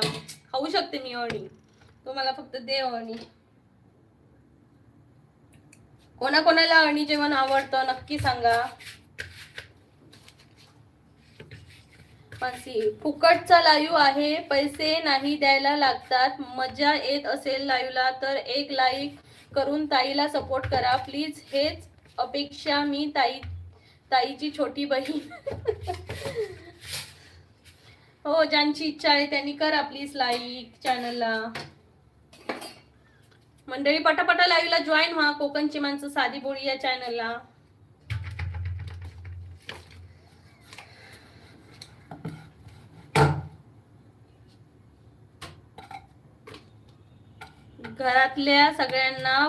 खाऊ शकते मी अळणी, तो मला फक्त दे अळणी. कोणाकोणाला अळणी जेवण आवडतं नक्की सांगा. फुकटचा लाईव्ह आहे, पैसे नाही द्यायला लागतात. मजा येत असेल लाईव्हला तर एक लाईक करून ताईला सपोर्ट करा प्लीज. हेच अपेक्षा मी ताईची छोटी बहीण. हो, ज्यांची इच्छा आहे त्यांनी करा प्लीज लाईक चॅनलला. मंडळी पटापटा लाईव्हला जॉईन व्हा. कोकणची माणसं साधी बोळी या चॅनलला. घरातल्या सगळ्यांना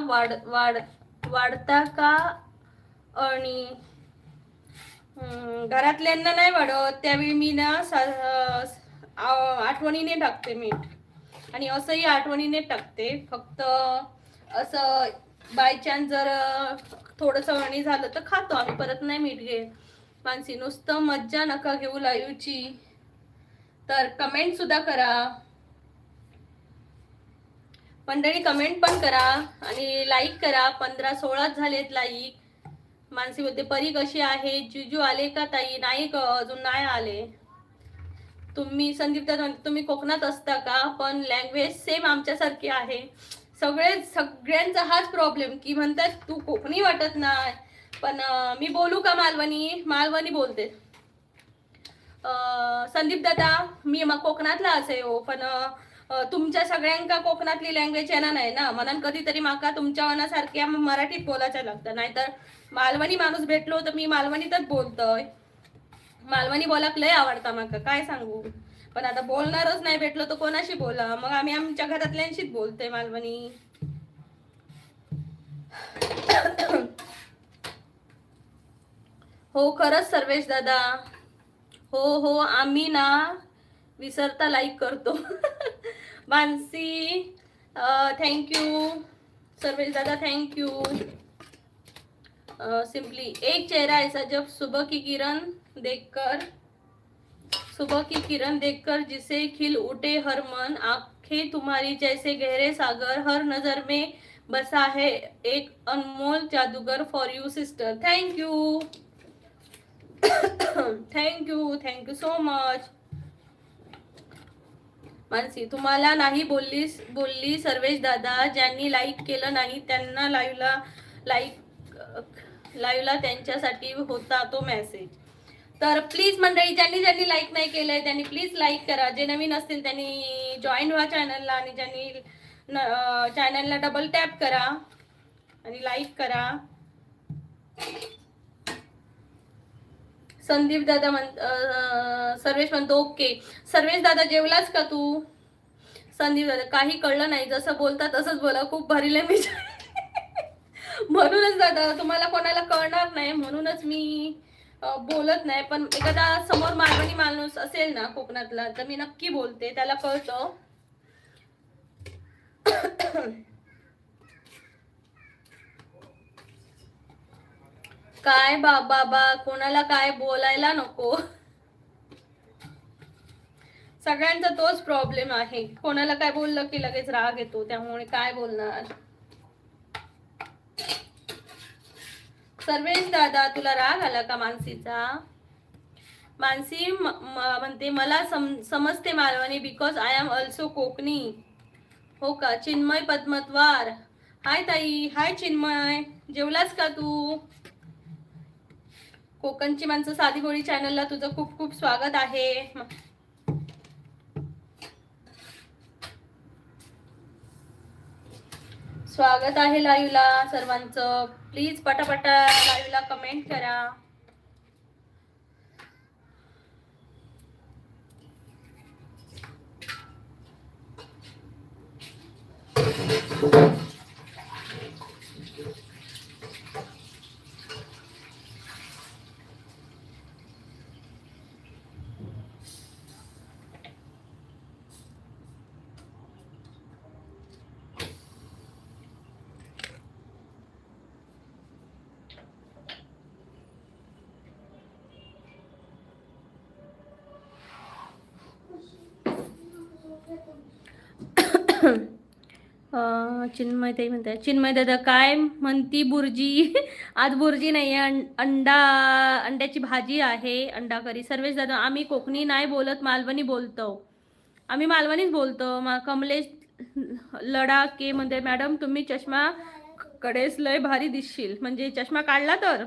वाढता का अळणी? घरातल्यांना नाही वाढत, त्यावेळी मी ना आठवणीने टाकते मीठ, आणि असंही आठवणीने टाकते. फक्त असं बाय चान्स जर थोडंसं अळणी झालं तर खातो आम्ही, परत नाही मीठ घे. मानसी, नुसतं मज्जा नका घेऊ लाईव्हची, तर कमेंट सुद्धा करा. मंडळी कमेंट पण करा आणि लाईक करा. 15-16 झालेत लाईक. मानसी बोलते परी कशी आहे? जिजू आले का ताई? नाही अजून नाही आले. तुम्ही संदीप दादा, तुम्ही कोकणात असता का? पण लँग्वेज सेम आमच्यासारखी आहे. सगळ्यांचा हाच प्रॉब्लेम की म्हणतात तू कोकणी वाटत नाही. पण मी बोलू का मालवणी बोलते. संदीप दादा, मी कोकणातला असे हो, पण तुमच्या सगळ्यांका कोकणातली लँग्वेज येणार नाही ना, म्हणून कधीतरी माका तुमच्या मनासारख्या मराठीत बोलायचं लागतं. नाहीतर मालवणी माणूस भेटलो तर मी मालवणीतच बोलतोय. मालवणी बोलाक लय आवडता माका, काय सांगू. पण आता बोलणारच नाही भेटलो तर कोणाशी बोला, मग आम्ही आमच्या घरातल्यांशीच बोलतोय मालवणी. हो खरंच सर्वेश दादा. हो आम्ही ना विसरता लाईक करतो. मानसी थँक्यू. सर्वेश दादा थँक्यू. सिंपली एक चेहरा ऐसा जब सुबह की किरण देखकर जिसे खिल उठे हर मन. आंखें तुम्हारी जैसे गहरे सागर, हर नजर में बसा है एक अनमोल जादूगर. For you sister. Thank you. Thank you so much. Mansi, तुम्हाला नाही बोलली सर्वेश दादा. ज्यांनी लाईक केलं नाही त्यांना लाईव्हला त्यांच्यासाठी होता तो मेसेज. तर प्लीज मंडळी, ज्यांनी लाईक नाही केलंय त्यांनी प्लीज लाईक करा. जे नवीन असतील त्यांनी जॉईन व्हा चॅनलला, आणि ज्यांनी चॅनलला डबल टॅप करा आणि लाईक करा. संदीप दादा सर्वेश म्हणतो ओके. सर्वेश दादा जेवलाच का तू? संदीप दादा, काही कळलं नाही, जसं बोलता तसंच बोला, खूप भारी लँग्वेज. म्हणूनच दादा तुम्हाला कोणाला कळणार नाही म्हणूनच मी बोलत नाही. पण एखादा समोर मालवणी माणूस असेल ना कोकणातला तर मी नक्की बोलते, त्याला कळतं. काय बाबा, कोणाला काय बोलायला नको. सगळ्यांचा तोच प्रॉब्लेम आहे, कोणाला काय बोललं की लगेच राग येतो, त्यामुळे काय बोलणार. सर्वेश दादा, तुला राग आला का मानसीचा? मानसी म्हणते मला समजते Malvani because I am also Konkani. हो का? चिन्मय पद्मत्वार, हाय ताई. हाय चिन्मय, जेवलास का तू? कोकणची माणसं साधी बोळी चॅनलला तुझं खूप खूप स्वागत आहे. स्वागत आहे लाईव्हला सर्वांचं. प्लीज पटापटा लाईव्हला कमेंट करा. चिन्मयताई म्हणते, चिन्मय दादा काय म्हणती बुर्जी? आज बुर्जी नाही आहे, अंड्याची भाजी आहे, अंडा करी. सर्वेश दादा आम्ही कोकणी नाही बोलत, मालवणी बोलतो. आम्ही मालवणीच बोलतो. कमलेश लडाके म्हणते, मॅडम तुम्ही चष्मा कडेस लय भारी दिसशील. म्हणजे चष्मा काढला तर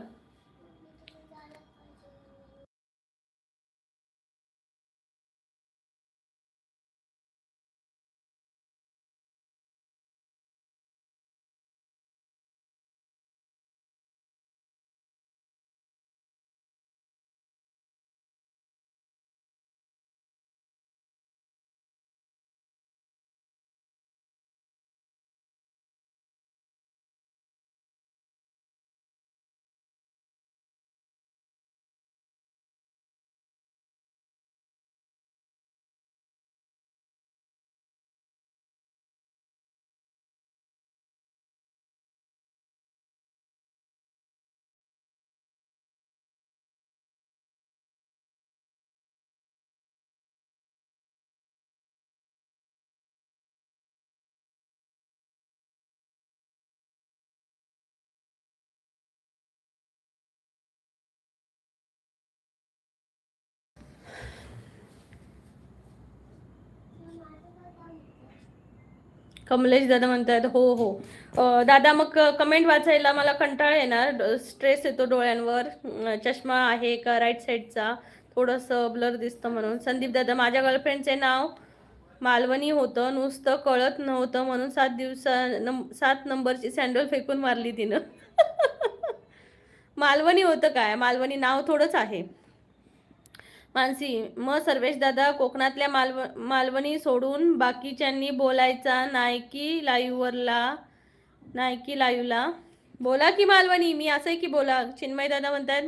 कमलेश दादा म्हणतात हो हो. दादा मग कमेंट वाचायला मला कंटाळा येणार, स्ट्रेस येतो डोळ्यांवर. चष्मा आहे का राईट साईडचा, थोडंसं ब्लर दिसतं म्हणून. संदीप दादा माझ्या गर्लफ्रेंडचे नाव मालवणी होतं, नुसतं कळत नव्हतं म्हणून 7 नंबरची सँडल फेकून मारली तिनं. मालवणी होतं काय, मालवणी नाव थोडंच आहे. मानसी मग सर्वेश दादा कोकणातल्या मालवणी सोडून बाकीच्यांनी बोलायचा नाही की लाईव्हला बोला की मालवणी. मी असं आहे की बोला. चिन्मय दादा म्हणतात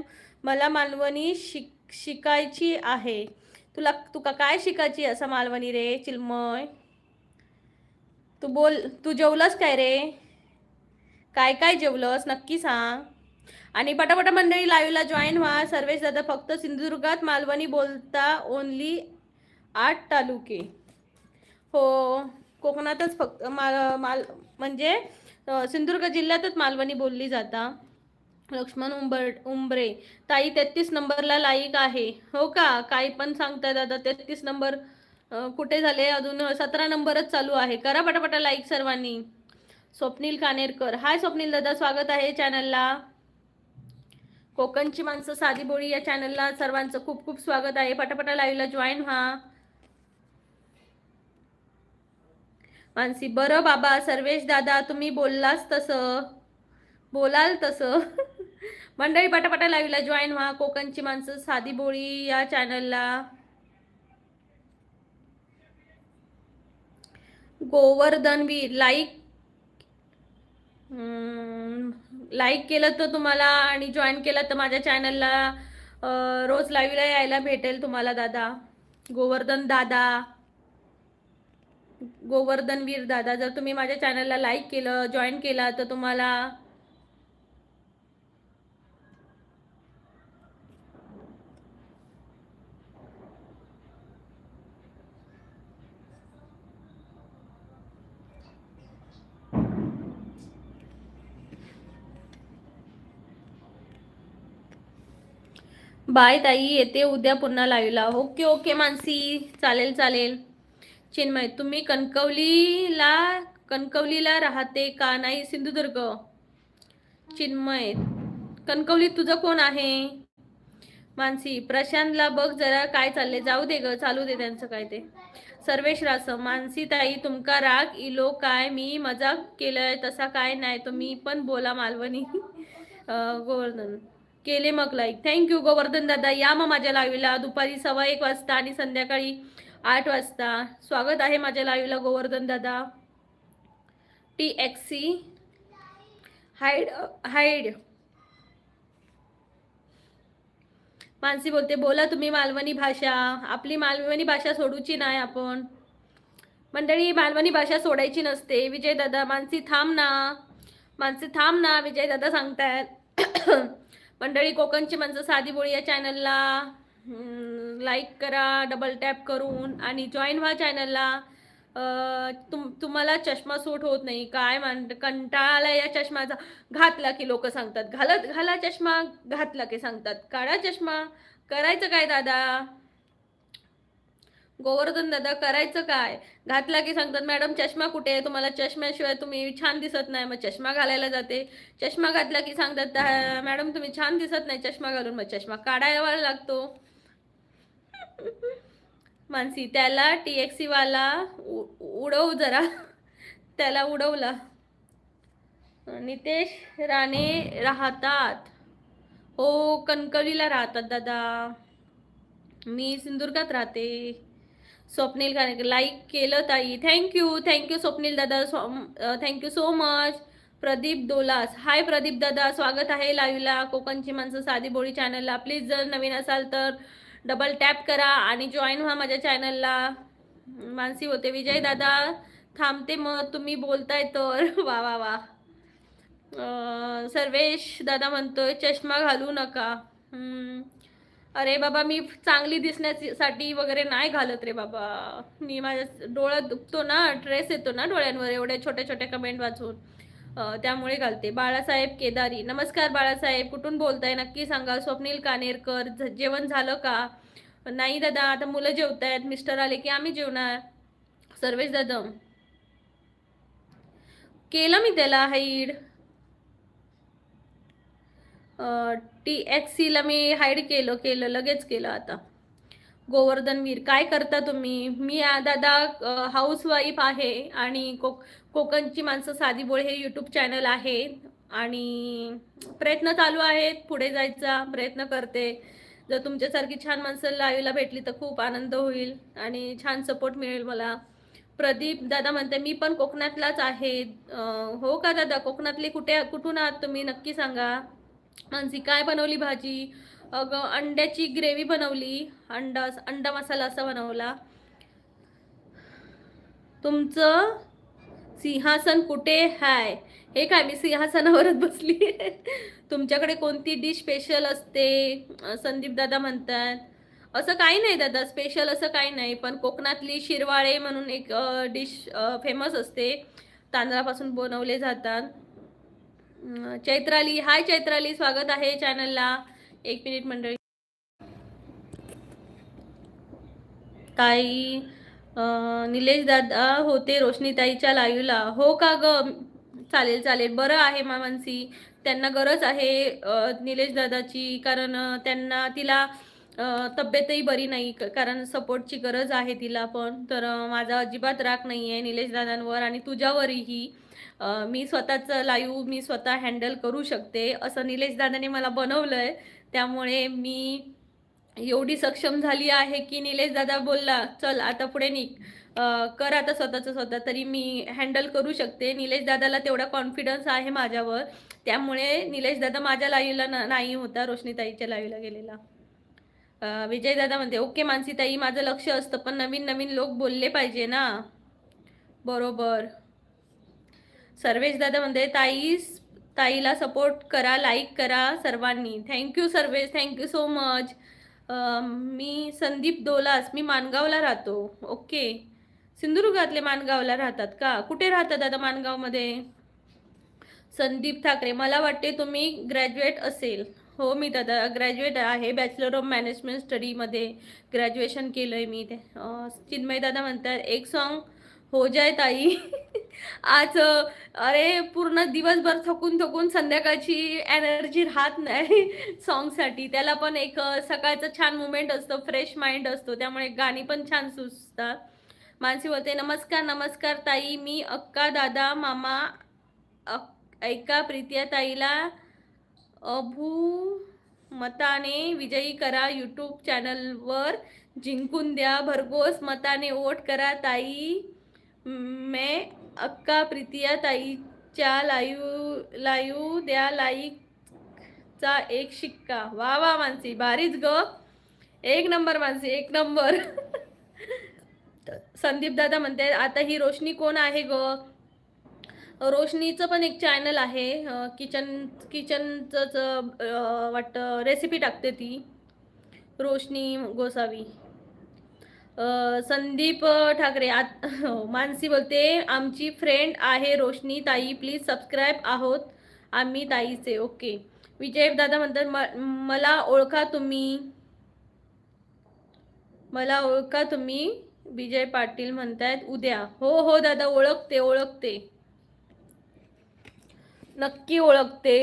मला मालवणी शिकायची आहे. तुका काय शिकायची असं मालवणी रे चिन्मय? तू बोल, तू जेवलंस काय रे? काय काय जेवलंस नक्की सांग. आणि पटापटा मंडळी लाईव्हला जॉईन व्हा. सर्वेश दादा फक्त सिंधुदुर्गात मालवणी बोलता, ओनली 8 तालुके. हो कोकणातच फक्त म्हणजे सिंधुदुर्ग जिल्ह्यातच मालवणी बोलली जाता. लक्ष्मण उंबरे ताई 33 नंबरला लाईक आहे. हो का, काही पण सांगताय दादा. 33 नंबर कुठे झाले, अजून 17 नंबरच चालू आहे. करा पटापटा लाईक सर्वांनी. स्वप्नील कानेरकर, हाय स्वप्नील दादा, स्वागत आहे चॅनलला. कोकणची माणसं साधी बोळी या चॅनलला सर्वांचं खूप खूप स्वागत आहे. पटापटा लाईव्हला जॉईन व्हा. मानसी बरं बाबा सर्वेश दादा तुम्ही बोलाल तसं. मंडळी पटापटा लाईव्हला जॉईन व्हा. कोकणची माणसं साधी बोळी या चॅनलला. गोवर्धनवीर लाईक केलं तर तुम्हाला आणि जॉईन केलं तर माझ्या चॅनलला रोज लाईव्हला यायला भेटेल तुम्हाला दादा. गोवर्धनवीर दादा जर तुम्ही माझ्या चॅनलला लाईक केलं, जॉईन केला तर तुम्हाला बाय ताई, येते उद्या पुन्हा लाईव्हला. ओके ओके मानसी, चालेल चालेल. चिन्मय तुम्ही कणकवलीला राहते का? नाही सिंधुदुर्ग. चिन्मय कणकवलीत तुझं कोण आहे? मानसी प्रशांतला बघ जरा काय चालले. जाऊ दे ग, चालू दे त्यांचं काय ते. सर्वेश रासम मानसी ताई तुमका राग इलो काय? मी मजाक केलंय तसा काय नाही, तुम्ही पण बोला मालवणी. गोवर्धन केले मग लाईक. थँक्यू गोवर्धन दादा. या मग माझ्या लाईव्हला दुपारी 1:15 वाजता आणि संध्याकाळी 8 वाजता. स्वागत आहे माझ्या लाईव्हला गोवर्धन दादा. TXC हाईड मानसी बोलते बोला तुम्ही मालवणी भाषा. आपली मालवणी भाषा सोडूची नाही आपण मंडळी. मालवणी भाषा सोडायची नसते. विजय दादा मानसी थांब ना विजय दादा सांगतायत. मंडळी कोकणची माणसं साधी बोळी या चॅनलला लाईक करा डबल टॅप करून आणि जॉईन व्हा चॅनलला. तुम्हाला चष्मा सूट होत नाही काय कंटाळा आला या चष्म्याचा. घातला की लोक सांगतात, घाला चष्मा, घातला की सांगतात काढा चष्मा. करायचं काय दादा, गोवर्धन दादा करायचं काय? घातला की सांगतात मॅडम चष्मा कुठे आहे, तुम्हाला चष्म्याशिवाय तुम्ही छान दिसत नाही, मग चष्मा घालायला जाते. चष्मा घातला की सांगतात मॅडम तुम्ही छान दिसत नाही चष्मा घालून, मग चष्मा काढायला लागतो. मानसी त्याला TXC वाला उडव जरा. त्याला उडवला. नितेश राणे राहतात, हो कणकवलीला राहतात दादा, मी सिंधुदुर्गात राहते. स्वप्नील गाणे लाईक केलं ताई, थँक्यू स्वप्नील दादा, थँक्यू सो मच. प्रदीप दोलास, हाय प्रदीप दादा, स्वागत आहे लाईव्हला कोकणची माणसं साधी बोळी चॅनलला. प्लीज जर नवीन असाल तर डबल टॅप करा आणि जॉईन व्हा माझ्या चॅनलला. मानसी होते विजय दादा थांबते मग तुम्ही बोलताय तर. वा वा वा. सर्वेश दादा म्हणतोय चष्मा घालू नका. अरे बाबा मी चांगली दिसण्यासाठी वगैरे नाही घालत रे बाबा, मी माझ्या डोळ्यात दुखतो ना, ट्रेस येतो ना डोळ्यांवर एवढे छोटे छोटे कमेंट वाचून, त्यामुळे घालते. बाळासाहेब केदारी, नमस्कार बाळासाहेब, कुठून बोलताय नक्की सांगा. स्वप्नील कानेरकर, जेवण झालं का? नाही दादा आता मुलं जेवतायत, मिस्टर आले की आम्ही जेवणार. सर्वेश दादा केलं मी त्याला हाईड, TXC ला मी हाईड केलं लगेच केलं. आता गोवर्धन वीर काय करता तुम्ही? मी दादा हाऊसवाईफ आहे आणि कोकणची माणसं साधी बोळ हे यूट्यूब चॅनल आहे आणि प्रयत्न चालू आहेत, पुढे जायचा प्रयत्न करते. जर तुमच्यासारखी छान माणसं लाईव्हला भेटली तर खूप आनंद होईल आणि छान सपोर्ट मिळेल मला. प्रदीप दादा म्हणते मी पण कोकणातलाच आहे. हो का दादा, कोकणातली कुठून आहात तुम्ही नक्की सांगा. मानसी काय बनवली भाजी? अगं अंड्याची ग्रेव्ही बनवली, अंडा मसाला असा बनवला. तुमचं सिंहासन कुठे हाय? हे काय मी सिंहासनावरच बसली. तुमच्याकडे कोणती डिश स्पेशल असते? संदीप दादा म्हणतात. असं काही नाही दादा, स्पेशल असं काही नाही, पण कोकणातली शिरवाळे म्हणून एक डिश फेमस असते, तांदळापासून बनवले जातात. चैत्राली, हाय चैत्राली, स्वागत आहे चॅनलला. एक मिनिट मंडळी. ताई निलेश दादा होते रोशनीताईच्या लाईव्हला, हो का ग? चालेल बरं आहे मानसी, त्यांना गरज आहे निलेश दादाची, कारण तिला तब्येतही बरी नाही, कारण सपोर्टची गरज आहे तिला पण. तर माझा अजिबात राग नाही आहे निलेश दादांवर आणि तुझ्यावरही. मी स्वतःचं लाईव्ह मी स्वतः हँडल करू शकते असं निलेश दादाने मला बनवलंय, त्यामुळे मी एवढी सक्षम झाली आहे की निलेश दादा बोलला चल आता पुढे निघ, कर आता स्वतः तरी मी हँडल करू शकते. निलेश दादाला तेवढा कॉन्फिडन्स आहे माझ्यावर, त्यामुळे निलेश दादा माझ्या लाईव्हला नाही होता, रोशनीताईच्या लाईव्हला गेलेला. विजय दादा म्हणते ओके मानसीताई, माझं लक्ष असतं पण नवीन लोक बोलले पाहिजे ना. बरोबर. सर्वेश दादा म्हणते ताईला सपोर्ट करा, लाईक करा सर्वांनी. Thank you Sarvesh, thank you so much. मी संदीप दोलास, मी माणगावला राहतो. ओके, सिंधुदुर्गातले माणगावला राहतात का? कुठे राहतात दादा माणगावमध्ये? संदीप ठाकरे, मला वाटते तुम्ही ग्रॅज्युएट असेल. हो मी दादा ग्रॅज्युएट आहे, बॅचलर ऑफ मॅनेजमेंट स्टडीमध्ये ग्रॅज्युएशन केलं आहे मी ते. चिन्मय दादा म्हणतात एक सॉन्ग हो जाय ताई. आज अरे पूर्ण दिवसभर थकून संध्याकाळची एनर्जी राहत नाही सॉन्गसाठी, त्याला पण एक सकाळचं छान मुमेंट असतो, फ्रेश माइंड असतो, त्यामुळे गाणी पण छान सुचतात. मानसी बोलते नमस्कार ताई, मी अक्का दादा मामा ऐका प्रीतिया ताईला मताने विजयी करा, यूट्यूब चॅनलवर जिंकून द्या, भरघोस मताने वोट करा ताई. मैं अक्का प्रीतिया ताईच्या लाईव्ह द्या लाईकचा एक शिक्का. वा वा मानसी, भारीच ग, एक नंबर मानसी, एक नंबर. संदीप दादा म्हणते आता ही रोशनी कोण आहे ग? रोशनीचं पण एक चॅनल आहे, किचनचं वाटतं रेसिपी टाकते ती, रोशनी गोसावी. संदीप ठाकरे मानसी बोलते आमची फ्रेंड आहे रोशनी ताई, प्लीज सबस्क्राईब आहोत आम्ही ताईचे. ओके. विजय दादा म्हणतात मला ओळखा तुम्ही विजय पाटील म्हणतायत उद्या. हो हो दादा, ओळखते, नक्की ओळखते.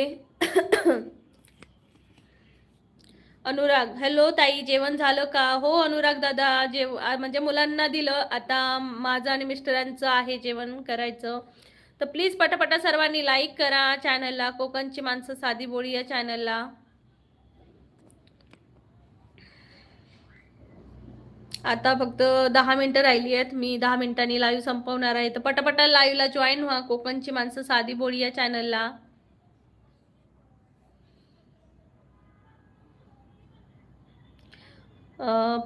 अनुराग, हॅलो ताई, जेवण झालं का? हो अनुराग दादा, म्हणजे मुलांना दिलं, आता माझं आणि मिस्टरांचं आहे जेवण करायचं. तर प्लीज पटापटा सर्वांनी लाईक करा चॅनलला, कोकणची माणसं साधी बोळी या चॅनलला. आता फक्त 10 मिनिटं राहिली आहेत, मी 10 मिनिटांनी लाईव्ह संपवणार आहे. तर पटापटा लाईव्हला जॉईन व्हा कोकणची माणसं साधी बोळी या चॅनलला.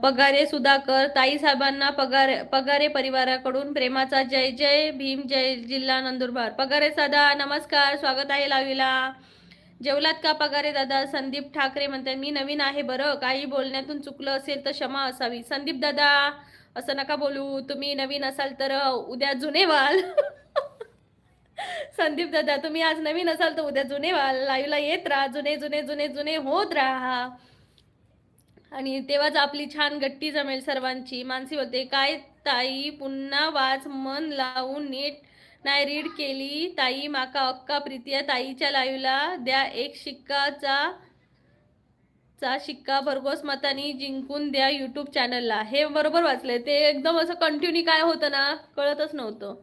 पगारे सुधाकर ताई साहेबांना पगारे परिवाराकडून प्रेमाचा जय जय भीम, जय जिल्हा नंदुरबार. पगारे दादा नमस्कार, स्वागत आहे लावीला. जेवलात का पगारे दादा? संदीप ठाकरे म्हणतात मी नवीन आहे बरं, काही बोलण्यातून चुकलं असेल तर क्षमा असावी. संदीप दादा असं नका बोलू, तुम्ही नवीन असाल तर उद्या जुने व्हाल. संदीप दादा तुम्ही आज नवीन असाल तर उद्या जुने व्हाल. लाईव्हला येत राहा, जुने जुने जुने जुने होत राहा, आणि तेव्हाच आपली छान गट्टी जमेल सर्वांची. मानसी होते काय ताई पुन्हा वाच मन लावून नीट नाही रीड केली ताई, माका अक्का प्रीतिया ताईच्या लाईव्हला द्या एक शिक्का भरघोस मतानी जिंकून द्या यूट्यूब चॅनलला. हे बरोबर वाचलंय, ते एकदम असं कंटिन्यू काय होतं ना कळतच नव्हतं.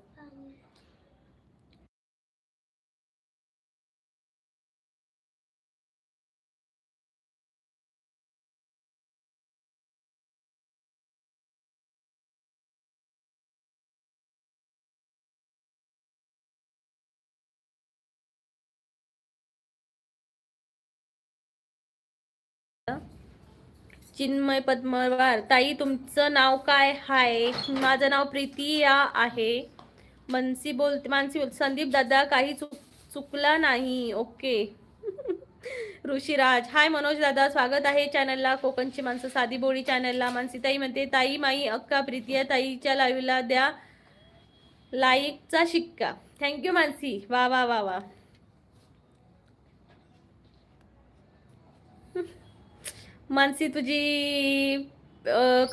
चिन्मय पद्मवार ताई तुमचं नाव काय? हाय, माझं नाव प्रीतिया आहे. मानसी बोलते संदीप दादा काही चुकला नाही. ओके. ऋषीराज, हाय मनोज दादा, स्वागत आहे चॅनलला, कोकणची माणसं साधी बोळी चॅनलला. मानसी ताई म्हणते ताई माई अक्का प्रीतिया ताईच्या लाईव्हला द्या लाईकचा शिक्का. थँक्यू मानसी, वा वा वा वा. मानसी तुझी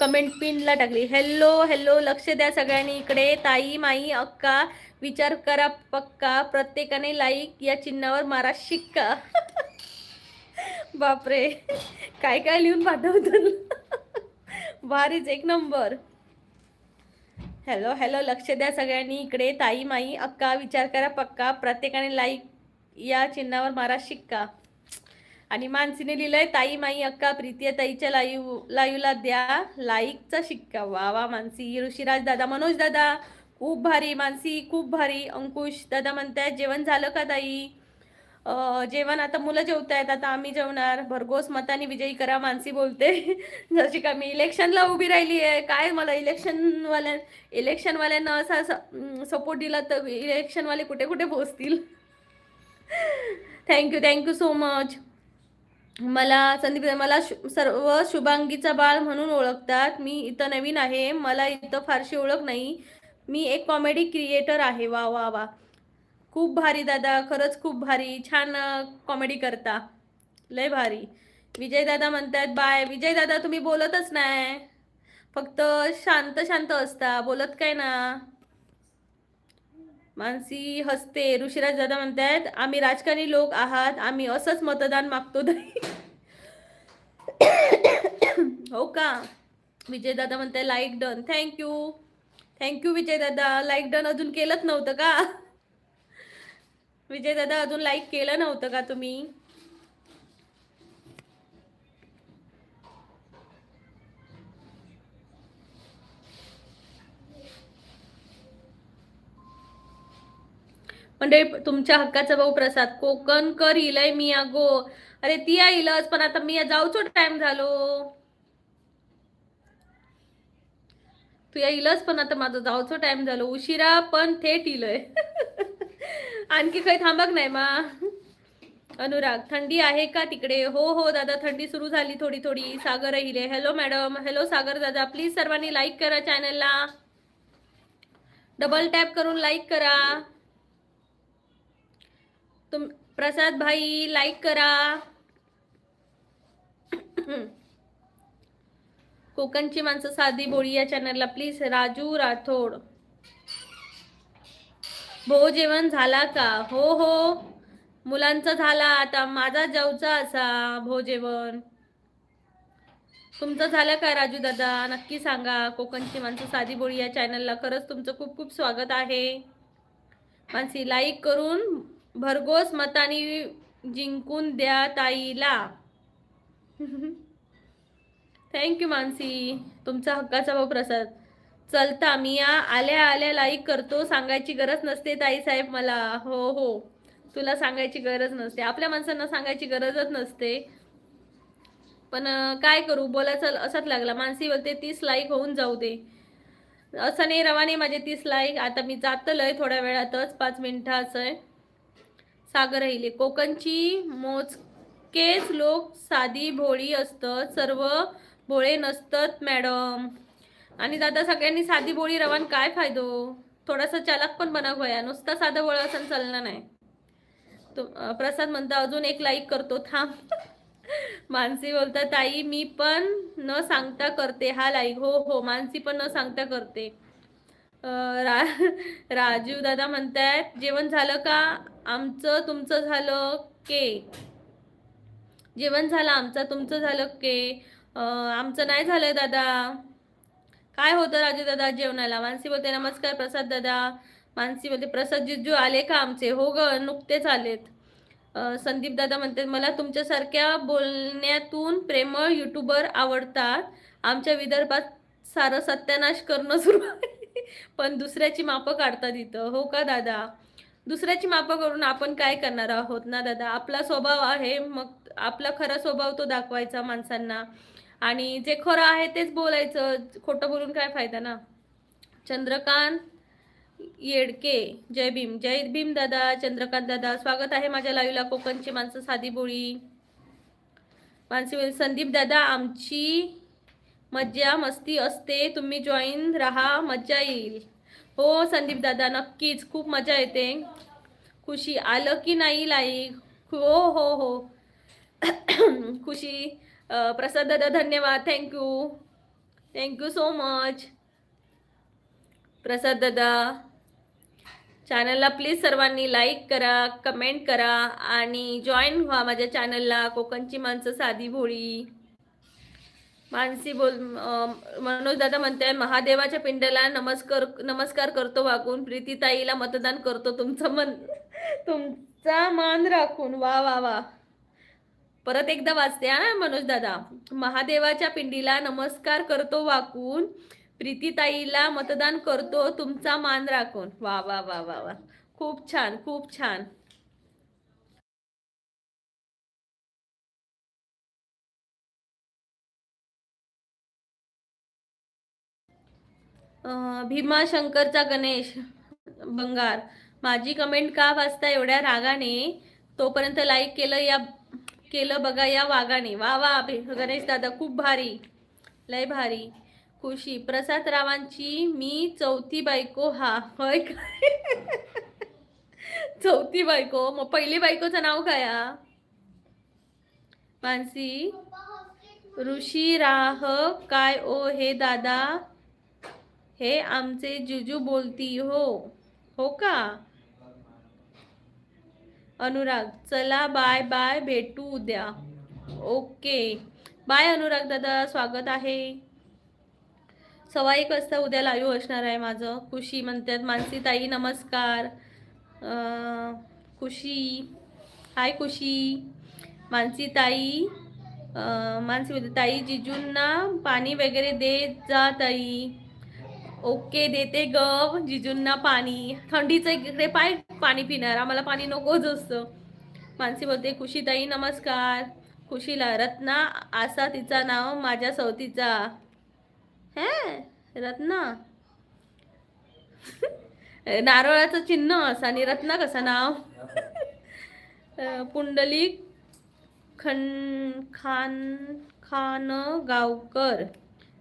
कमेंट पिनला टाकली. हॅलो हॅलो, लक्ष द्या सगळ्यांनी इकडे. ताई माई अक्का विचार करा पक्का, प्रत्येकाने लाईक या चिन्हावर मारा शिक्का. बापरे, काय काय लिहून पाठवतात. भारीच, एक नंबर. हॅलो हॅलो, लक्ष द्या सगळ्यांनी इकडे. ताई माई अक्का विचार करा पक्का, प्रत्येकाने लाईक या चिन्हावर मारा शिक्का. आणि मानसीने लिहिलंय ताई माई अक्का प्रीतिया ताईच्या लाईव्हला द्या लाईकचा शिक्का. वा वा मानसी. ऋषीराज दादा, मनोज दादा खूप भारी, मानसी खूप भारी. अंकुश दादा म्हणतायत जेवण झालं का ताई? जेवण आता मुलं जेवतायत, आता आम्ही जेवणार. भरघोस मताने विजयी करा मानसी बोलते. जशी का मी इलेक्शनला उभी राहिली आहे काय, मला इलेक्शनवाल्यांना असा सपोर्ट दिला तर इलेक्शनवाले कुठे कुठे पोहोचतील. Thank you so much. मला संदीप मला सर्व शुभांगीचा बाळ म्हणून ओळखतात. मी इथं नवीन आहे, मला इथं फारशी ओळख नाही. मी एक कॉमेडी क्रिएटर आहे. वा वा वा, खूप भारी दादा, खरंच खूप भारी, छान कॉमेडी करता, लय भारी. विजय दादा म्हणतात बाय. विजय दादा तुम्ही बोलतच नाही, फक्त शांत शांत असता, बोलत काय ना. मानसी हसते. ऋषीराज दादा म्हणतात आम्ही राजकारणी लोक आहात, आम्ही असंच मतदान मागतो. हो का? विजय दादा म्हणताय लाईक डन. थँक्यू विजय दादा. लाईक डन अजून केलंच नव्हतं का? विजय दादा अजून लाईक केलं नव्हतं का तुम्ही? म्हणजे तुमच्या हक्काचा भाऊ प्रसाद कोकणकर इलय मी अगो. अरे ती येईलच, पण आता मी जाऊचो टाइम झालो. तू येईलच पण आता माझं जाऊचो टाइम झालो, उशिरा पण थेट इलय. आणखी काही थांबक नाही मा. अनुराग, थंडी आहे का तिकडे? हो हो दादा, थंडी सुरू झाली थोडी थोडी. सागर हिले, हॅलो मॅडम. हॅलो सागर दादा. प्लीज सर्वांनी लाईक करा चॅनलला, डबल टॅप करून लाईक करा. तुम प्रसाद भाई लाईक करा. कोकणची माणसं साधी बोळी या चॅनलला प्लीज. राजू राठोड, भो जेवण झाला का? हो हो, मुलांचा झाला, आता माझा जाऊचा असा भो जेवण. तुमचं झालं का राजू दादा? नक्की सांगा. कोकणची माणसं साधी बोळी या चॅनलला खरंच तुमचं खूप खूप स्वागत आहे. मानसी लाईक करून भरघोस मतानी जिंकून द्या ताईला. थँक्यू मानसी, तुमचा हक्काचा भाऊ प्रसाद. चलता मी आल्या आल्या लाईक करतो, सांगायची गरज नसते ताई साहेब मला. हो हो, तुला सांगायची गरज नसते, आपल्या माणसांना सांगायची गरजच नसते. पण काय करू, बोलायचं असंच लागला. मानसी बोलते 30 लाईक होऊन जाऊ दे. असं नाही रवाने माझे 30 लाईक. आता मी जातलंय थोड्या वेळातच, 5 मिनिटाचं आहे. सागर राहिले, कोकणची मोजकेच लोक साधी भोळी असतात, सर्व भोळे नसतात मॅडम. आणि दादा सगळ्यांनी साधी बोळी रवान काय फायदो? थोडासा चालाक पण बनव भया, नुसता साधं बोळ असं चालणार नाही. प्रसाद म्हणता अजून एक लाईक करतो थांब. मानसी बोलता ताई मी पण न सांगता करते हा लाईक. हो हो, मानसी पण न सांगता करते. राजू दादा म्हणतायत जेवण झालं का? आमचं तुमचं झालं के? जेवण झालं आमचं, तुमचं झालं के? आमचं नाही झालं दादा. काय होतं राजू दादा जेवणाला? मानसी बोलते नमस्कार प्रसाद दादा. मानसी बोलते प्रसाद जिजू आले का आमचे? हो ग, नुकतेच आलेत. संदीप दादा म्हणते मला तुमच्यासारख्या बोलण्यातून प्रेमळ युट्यूबर आवडतात. आमच्या विदर्भात सारं सत्यानाश करणं सुरू आहे. पण दुसऱ्याची मापं काढतात इथं. हो का दादा? दुसऱ्याची मापं करून आपण काय करणार आहोत ना दादा? आपला स्वभाव आहे, मग आपला खरा स्वभाव तो दाखवायचा माणसांना, आणि जे खरं आहे तेच बोलायचं. खोटं बोलून काय फायदा ना. चंद्रकांत येडके, जय भीम. जय भीम दादा. चंद्रकांत दादा स्वागत आहे माझ्या लाईव्हला. कोकणची माणसं साधी बोळी. मानसी संदीप दादा आमची मज्जा मस्ती असते, तुम्ही जॉईन राहा, मज्जा येईल. हो संदीप दादा, नक्कीच, खूप मजा येते. खुशी आलं की नाही लाईक? हो हो हो. खुशी प्रसाद दादा धन्यवाद. थँक्यू, थँक्यू सो मच प्रसाद दादा. चॅनलला प्लीज सर्वांनी लाईक करा, कमेंट करा आणि जॉईन व्हा माझ्या चॅनलला. कोकणची माणसं साधी भोळी. मानसी बोल मनोज दादा म्हणते महादेवाच्या पिंडाला नमस्कार करतो वागून, प्रीतीताईला मतदान करतो तुमचा मान राखून. वा वा वा. परत एकदा वाचते हा मनोज दादा. महादेवाच्या पिंडीला नमस्कार करतो वाकून, प्रीतीताईला मतदान करतो तुमचा मान राखून. वा वा वा वा वा, खूप छान खूप छान. भीमाशंकरचा गणेश बंगार, माझी कमेंट का वाचता एवढ्या रागाने? तोपर्यंत लाईक केलं बघा या वागाने. वा वा गणेश दादा, खूप भारी, लय भारी. खुशी प्रसाद रावांची मी चौथी बायको. हा होय काय? चौथी बायको? मग पहिली बायकोचं नाव काय? मानसी ऋषी राह काय ओ हे दादा, हे आमचे जुजू बोलती हो. हो का? अनुराग चला बाय बाय, भेटू उद्या. ओके बाय अनुराग दादा, स्वागत आहे. 1:15 वाजता उद्या लाईव्ह असणार आहे माझं. खुशी म्हणतात मानसी ताई नमस्कार. खुशी हाय खुशी. मानसी ताई मानसी म्हणते ताई जिजूंना पाणी वगैरे दे जा ताई. ओके देते ग जिजूंना पाणी. थंडीचं इकडे पाणी पिणार, आम्हाला पाणी नकोच असतं. मानसी बोलते खुशीताई नमस्कार. खुशीला रत्ना असा तिचा नाव माझ्या सवतीचा. हे रत्ना नारळाचं चिन्ह असं आणि रत्ना कसं नाव? पुंडलिक खान खान गावकर,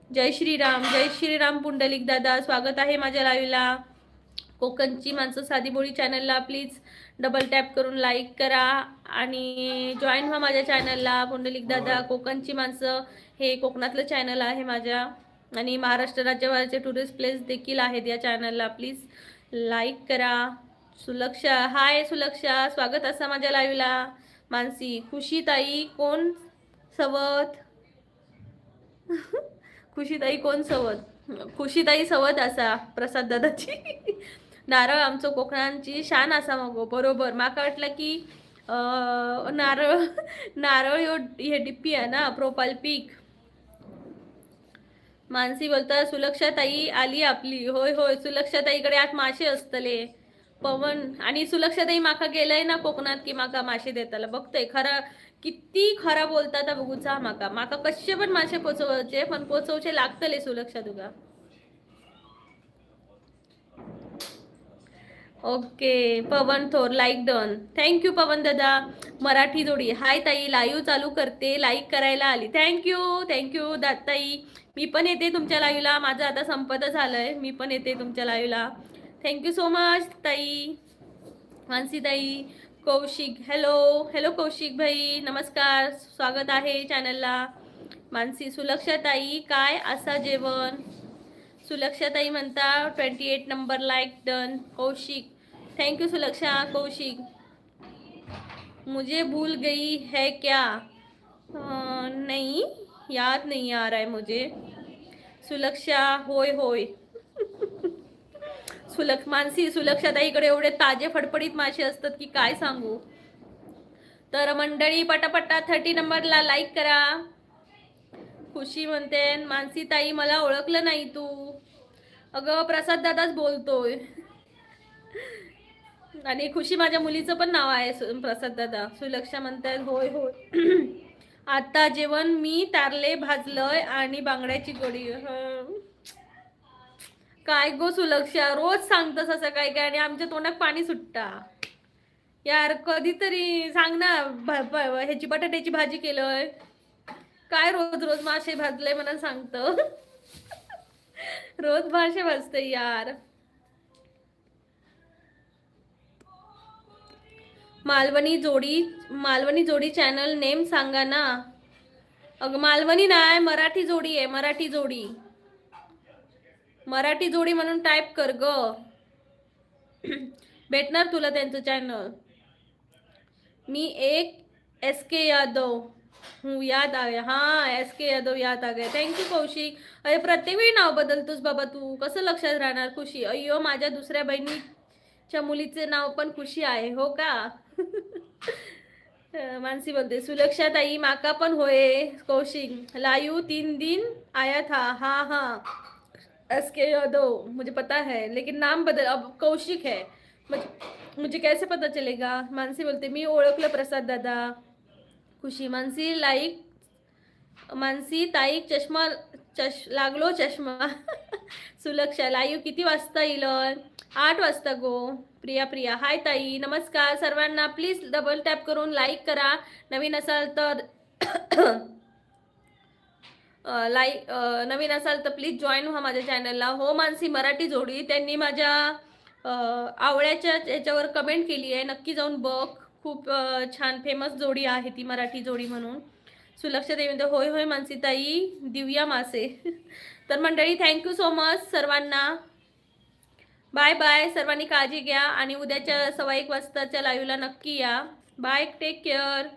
जय श्रीराम पुंडलिक दादा, स्वागत आहे माझ्या लाईव्हला. कोकणची माणसं साधी बोली चॅनलला प्लीज डबल टॅप करून लाईक करा आणि जॉईन व्हा माझ्या चॅनलला. पुंडलिक दादा, कोकणची माणसं हे कोकणातलं चॅनल आहे माझ्या आणि महाराष्ट्र राज्यभराचे टुरिस्ट प्लेस देखील आहेत या चॅनलला. प्लीज लाईक करा. सुलक्षा, हाय सुलक्षा, स्वागत असा माझ्या लाईव्हला. मानसी, खुशीताई कोण सवत खुशीताई कोण सवत, खुशीताई सवत असा प्रसाद दादाची. नारळ आमचं कोकणांची शान असा मग बरोबर. माका वाटलं की नारळ नारळ हे डिप्पी आहे ना, प्रोफाईल पिक. मानसी बोलता सुलक्षाताई आली आपली. होय होय, सुलक्षाताईकडे आज मासे असतले. पवन आणि सुलक्षाताई माका गेलंय ना कोकणात की माका मासे देताला बघतोय. खरा किती खरा बोलतात बघूचा. माका कसे पण मासे पोचवायचे, पण पोचवचे लागतले सुलक्षा तुका. ओके पवन थोर, लाईक डन, थँक्यू पवन दादा. मराठी जोडी, हाय ताई, लाईव्ह चालू करते, लाईक करायला आली. थँक्यू दाताई. मी पण येते तुमच्या लाईव्हला. माझं आता संपत झालंय, मी पण येते तुमच्या लाईव्हला. थँक्यू सो मच ताई. मानसी ताई, कौशिक, हॅलो कौशिक भाई, नमस्कार, स्वागत आहे चॅनलला. मानसी, सुलक्षा ताई काय असा जेवण. सुलक्षाताई म्हणता 28 number like done. Kaushik, thank you Sulaksha. Kaushik, मुझे भूल गई है क्या. नहीं याद नहीं आ रहा है मुझे. सुलक्षा, होय मानसी, सुलक्षाताईकडे एवढे ताजे फडफडीत मासे असतात की काय सांगू. तर मंडळी पटापटा 30 नंबरला लाईक करा. खुशी म्हणते मानसी ताई मला ओळखलं नाही तू. अगं प्रसाद दादाच बोलतोय. आणि खुशी माझ्या मुलीचं पण नाव आहे प्रसाद दादा. सुलक्षा म्हणतात होय आता जेवण मी तारले भाजलंय आणि बांगड्याची कढी. काय गो सुलक्षा, रोज सांगतस असं काय काय आणि आमच्या तोंडात पाणी सुटता यार. कधीतरी सांग ना, ह्याची बटाट्याची भाजी केलंय काय, रोज मासे भाजले म्हणून सांगतो. रोज मासे भाजते यार. मालवणी जोडी चॅनल नेम सांगा ना. अगं मालवणी नाही, मराठी जोडी आहे. मराठी जोडी म्हणून टाईप कर ग, भेटणार तुला त्यांचं चॅनल. मी एक SK यादव हूँ, याद आ गया. हाँ SK यादव याद आ गया. थँक्यू कौशिक. अरे प्रत्येक वेळी नाव बदलतोस बाबा तू, कसं लक्षात राहणार. खुशी, अय्यो माझ्या दुसऱ्या बहिणीच्या मुलीचे नाव पण खुशी आहे हो का. मानसी बोलते सुलक्षा ताई माका पण होय. कौशिक, लाइव 3 दिन आया था. हाँ SK यादव मुझे पता है, लेकिन नाम बदल अब कौशिक है. मुझे कैसे पता चलेगा. मानसी बोलते मी ओळखलं प्रसाद दादा. खुशी, मानसी ताई लागलो चष्मा. सुलक्षा, लाईव्ह किती वाजता येईल. 8 वाजता गो. प्रिया, हाय ताई, नमस्कार सर्वांना. प्लीज डबल टॅप करून लाईक करा. नवीन असाल तर प्लीज जॉईन व्हा माझ्या चॅनलला. हो मानसी, मराठी जोडी त्यांनी माझ्या आवळ्याच्या याच्यावर कमेंट केली आहे, नक्की जाऊन बघ. खूप छान फेमस जोडी आहे ती, मराठी जोडी म्हणून. सुलक्षा देवी, होय मानसी ताई, दिव्या मासे. तर मंडळी थँक्यू सो मच सर्वांना. बाय सर्वांनी काळजी घ्या आणि उद्याच्या 1:15 वाजताच्या लाईव्हला नक्की या. Bye, take care.